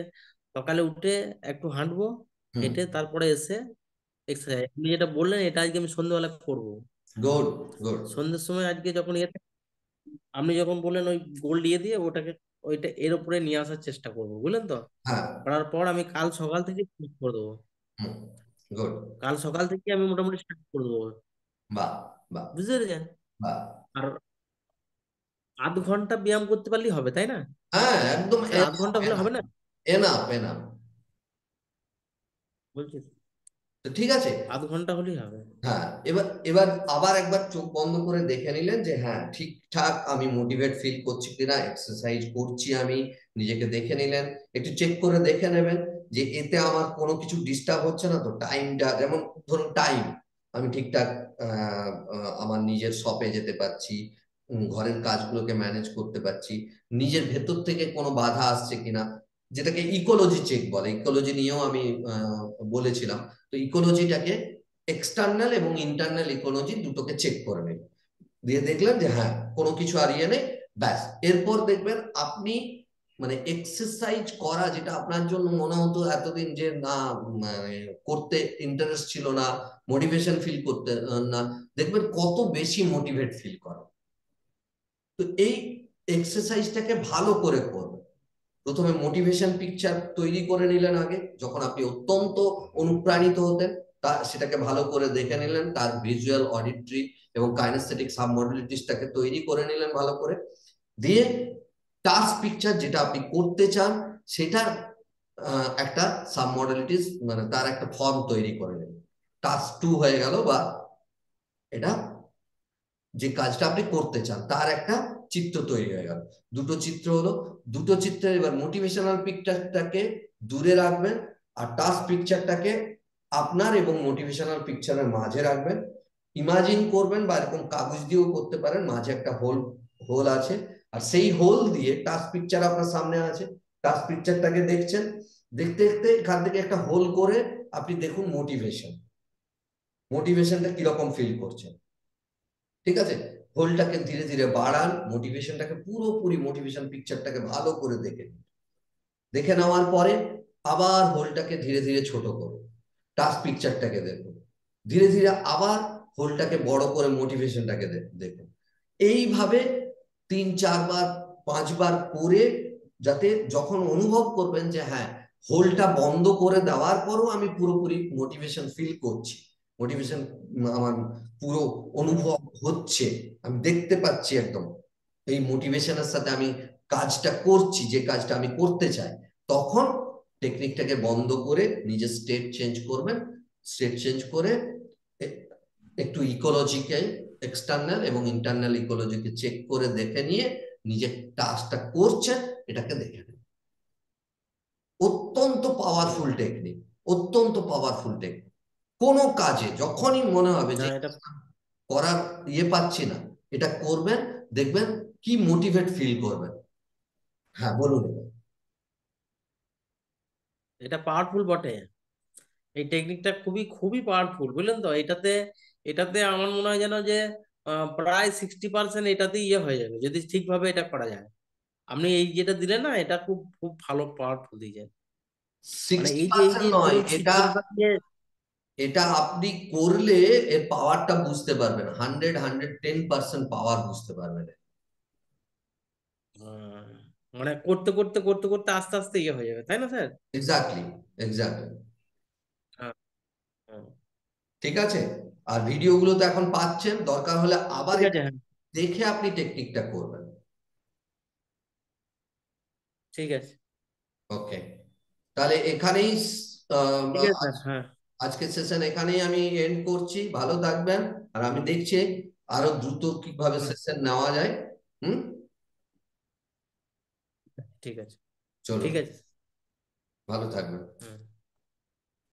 সকালে উঠে একটু হাঁটবো, হুম। হেঁটে তারপরে এসে এক্সারসাইজ আপনি যেটা বললেন এটা আজকে আমি সন্ধ্যেবেলা করবো। Good, good. সন্ধ্যের সময় আজকে যখন আপনি যখন বললেন ওই গোল্ড দিয়ে দিয়ে ওটাকে ওইটা এর উপরে নিয়ে আসার চেষ্টা করবো, বুঝলেন তো। হ্যাঁ। করার পর আমি কাল সকাল থেকে শুরু করে দেবো। হুম। গুড। কাল সকাল থেকে আমি মোটামুটি স্টার্ট করে দেবো। বাহ, বাহ, বুঝতে পেরেছেন? বাহ। আর 0.5 ঘন্টা ব্যায়াম করতে পারলেই হবে, তাই না হ্যাঁ, একদম স্যার? 0.5 ঘন্টা হলে হবে না? Enough, enough. বলছি তো ঠিক আছে। 0.5 ঘন্টা হলেই হবে। হ্যাঁ, এবার এবার আবার একবার চোখ বন্ধ করে দেখে নিলেন যে হ্যাঁ ঠিকঠাক আমি মোটিভেট ফিল করছি কিনা, এক্সারসাইজ করছি আমি, নিজেকে দেখে নিলেন। একটু চেক করে দেখে নেবেন যে এতে আমার কোনো কিছু ডিস্টার্ব হচ্ছে না তো। টাইমটা যেমন ধরুন টাইম, আমি ঠিকঠাক আমার নিজের শপে যেতে পারছি, ঘরের কাজগুলোকে ম্যানেজ করতে পারছি, নিজের ভেতর থেকে কোনো বাধা আসছে কিনা, যেটাকে ইকোলজি চেক বলে। ইকোলজি নিয়েও আমি বলেছিলাম। তো ইকোলজিটাকে এক্সটার্নাল এবং ইন্টারনাল ইকোলজি দুটোকে চেক করে নেবেন, দিয়ে দেখলেন যে হ্যাঁ কোনো কিছু আর ইয়ে নেই, ব্যাস। এরপর দেখবেন আপনি মানে এক্সারসাইজ করা, যেটা আপনার জন্য মনে হতো এতদিন যে না, মানে করতে ইন্টারেস্ট ছিল না, মোটিভেশন ফিল করতে না, দেখবেন কত বেশি মোটিভেট ফিল করা। তো এই এক্সারসাইজটাকে ভালো করে করবেন। প্রথমে মোটিভেশন পিকচার তৈরি করে নিলেন আগে, যখন আপনি অত্যন্ত অনুপ্রাণিত হতেন, তা সেটাকে ভালো করে দেখে নিলেন, তার ভিজুয়াল, অডিটরি এবং কাইনেস্থেটিক সাবমডেলিটিসটাকে তৈরি করে নিলেন ভালো করে। দিয়ে টাস্ক পিকচার, যেটা আপনি করতে চান সেটার একটা সাবমডেলিটিস, মানে তার একটা ফর্ম তৈরি করে নিলেন। টাস্ক 2 হয়ে গেল, বা এটা যে কাজটা আপনি করতে চান তার একটা চিত্র তৈরি হয়ে গেল। দুটো চিত্র হলো। দুটো চিত্রের এবার মোটিভেশনাল পিকচারটাকে দূরে রাখবেন, আর টাস্ক পিকচারটাকে আপনার এবং মোটিভেশনাল পিকচারের মাঝে রাখবেন। ইমাজিন করবেন, বা এরকম কাগজ দিয়েও করতে পারেন, মাঝে একটা হোল হোল আছে, আর সেই হোল দিয়ে টাস্ক পিকচার আপনার সামনে আছে, টাস্ক পিকচারটাকে দেখছেন। দেখতে দেখতে এখান থেকে একটা হোল করে আপনি দেখুন মোটিভেশন, মোটিভেশনটা কিরকম ফিল করছেন। ঠিক আছে, হোলটাকে ধীরে ধীরে বাড়ান, মোটিভেশনটাকে পুরোপুরি মোটিভেশন পিকচারটাকে ভালো করে দেখে নিন। দেখে নেওয়ার পরে আবার হোলটাকে ধীরে ধীরে ছোট করুন, টাস্ক পিকচারটাকে দেখুন। ধীরে ধীরে আবার হোলটাকে বড় করে মোটিভেশনটাকে দেখুন। এইভাবে 3-4 বার 5 বার করে, যাতে যখন অনুভব করবেন যে হ্যাঁ হোলটা বন্ধ করে দেওয়ার পরও আমি পুরোপুরি মোটিভেশন ফিল করছি, মোটিভেশন আমার পুরো অনুভব হচ্ছে, আমি দেখতে পাচ্ছি একদম এই মোটিভেশনের সাথে আমি কাজটা করছি, যে কাজটা আমি করতে চাই, তখন টেকনিকটাকে বন্ধ করে নিজের স্টেট চেঞ্জ করবেন। স্টেট চেঞ্জ করে একটু ইকোলজিকে, এক্সটার্নাল এবং ইন্টারনাল ইকোলজিকে চেক করে দেখে নিয়ে নিজের টাস্কটা করছেন এটাকে দেখে নেন। অত্যন্ত পাওয়ারফুল টেকনিক, অত্যন্ত পাওয়ারফুল টেকনিক। কোনো কাজে যখনই মনে হবে না যে এটা করার ইয়ে পাচ্ছি না, এটা করবেন, দেখবেন কি মোটিভেট ফিল করবেন। হ্যাঁ, বলুন এবার। এটা পাওয়ারফুল বটে। এই টেকনিকটা খুবই খুবই পাওয়ারফুল, বুঝলেন তো। এটাতে এটাতে আমার মনে হয় যেন যে প্রায় 60% এটাতে ইয়ে হয়ে যাবে যদি ঠিকভাবে এটা করা যায়। আপনি এই যেটা দিলেন না, এটা খুব খুব ভালো পাওয়ারফুল দিয়েছেন। মানে সিক্সটি এই পার্সেন্ট যে নয়, ধরুন এটা শীতলটা দিয়ে এটা আপনি করলে এর পাওয়ারটা বুঝতে পারবেন, 110% পাওয়ার বুঝতে পারবেন। আহ, মানে করতে করতে করতে করতে আস্তে আস্তে ইয়ে হয়ে যাবে, তাই না স্যার? Exactly, exactly. হ্যাঁ, হ্যাঁ। ঠিক আছে। আর ভিডিওগুলো তো এখন পাচ্ছেন, দরকার হলে আবার ঠিক একটু আছে, হ্যাঁ। দেখে আপনি টেকনিকটা করবেন। ঠিক আছে, ওকে, তাহলে এখানেই ঠিক আছে স্যার, হ্যাঁ। আজকের সেশন এখানেই আমি এন্ড করছি। ভালো থাকবেন, আর আমি দেখছি আরো দ্রুত কিভাবে হুম, সেশন নেওয়া যায়। হুম। ঠিক আছে, চলুন, ঠিক আছে। ভালো থাকবেন। হুম।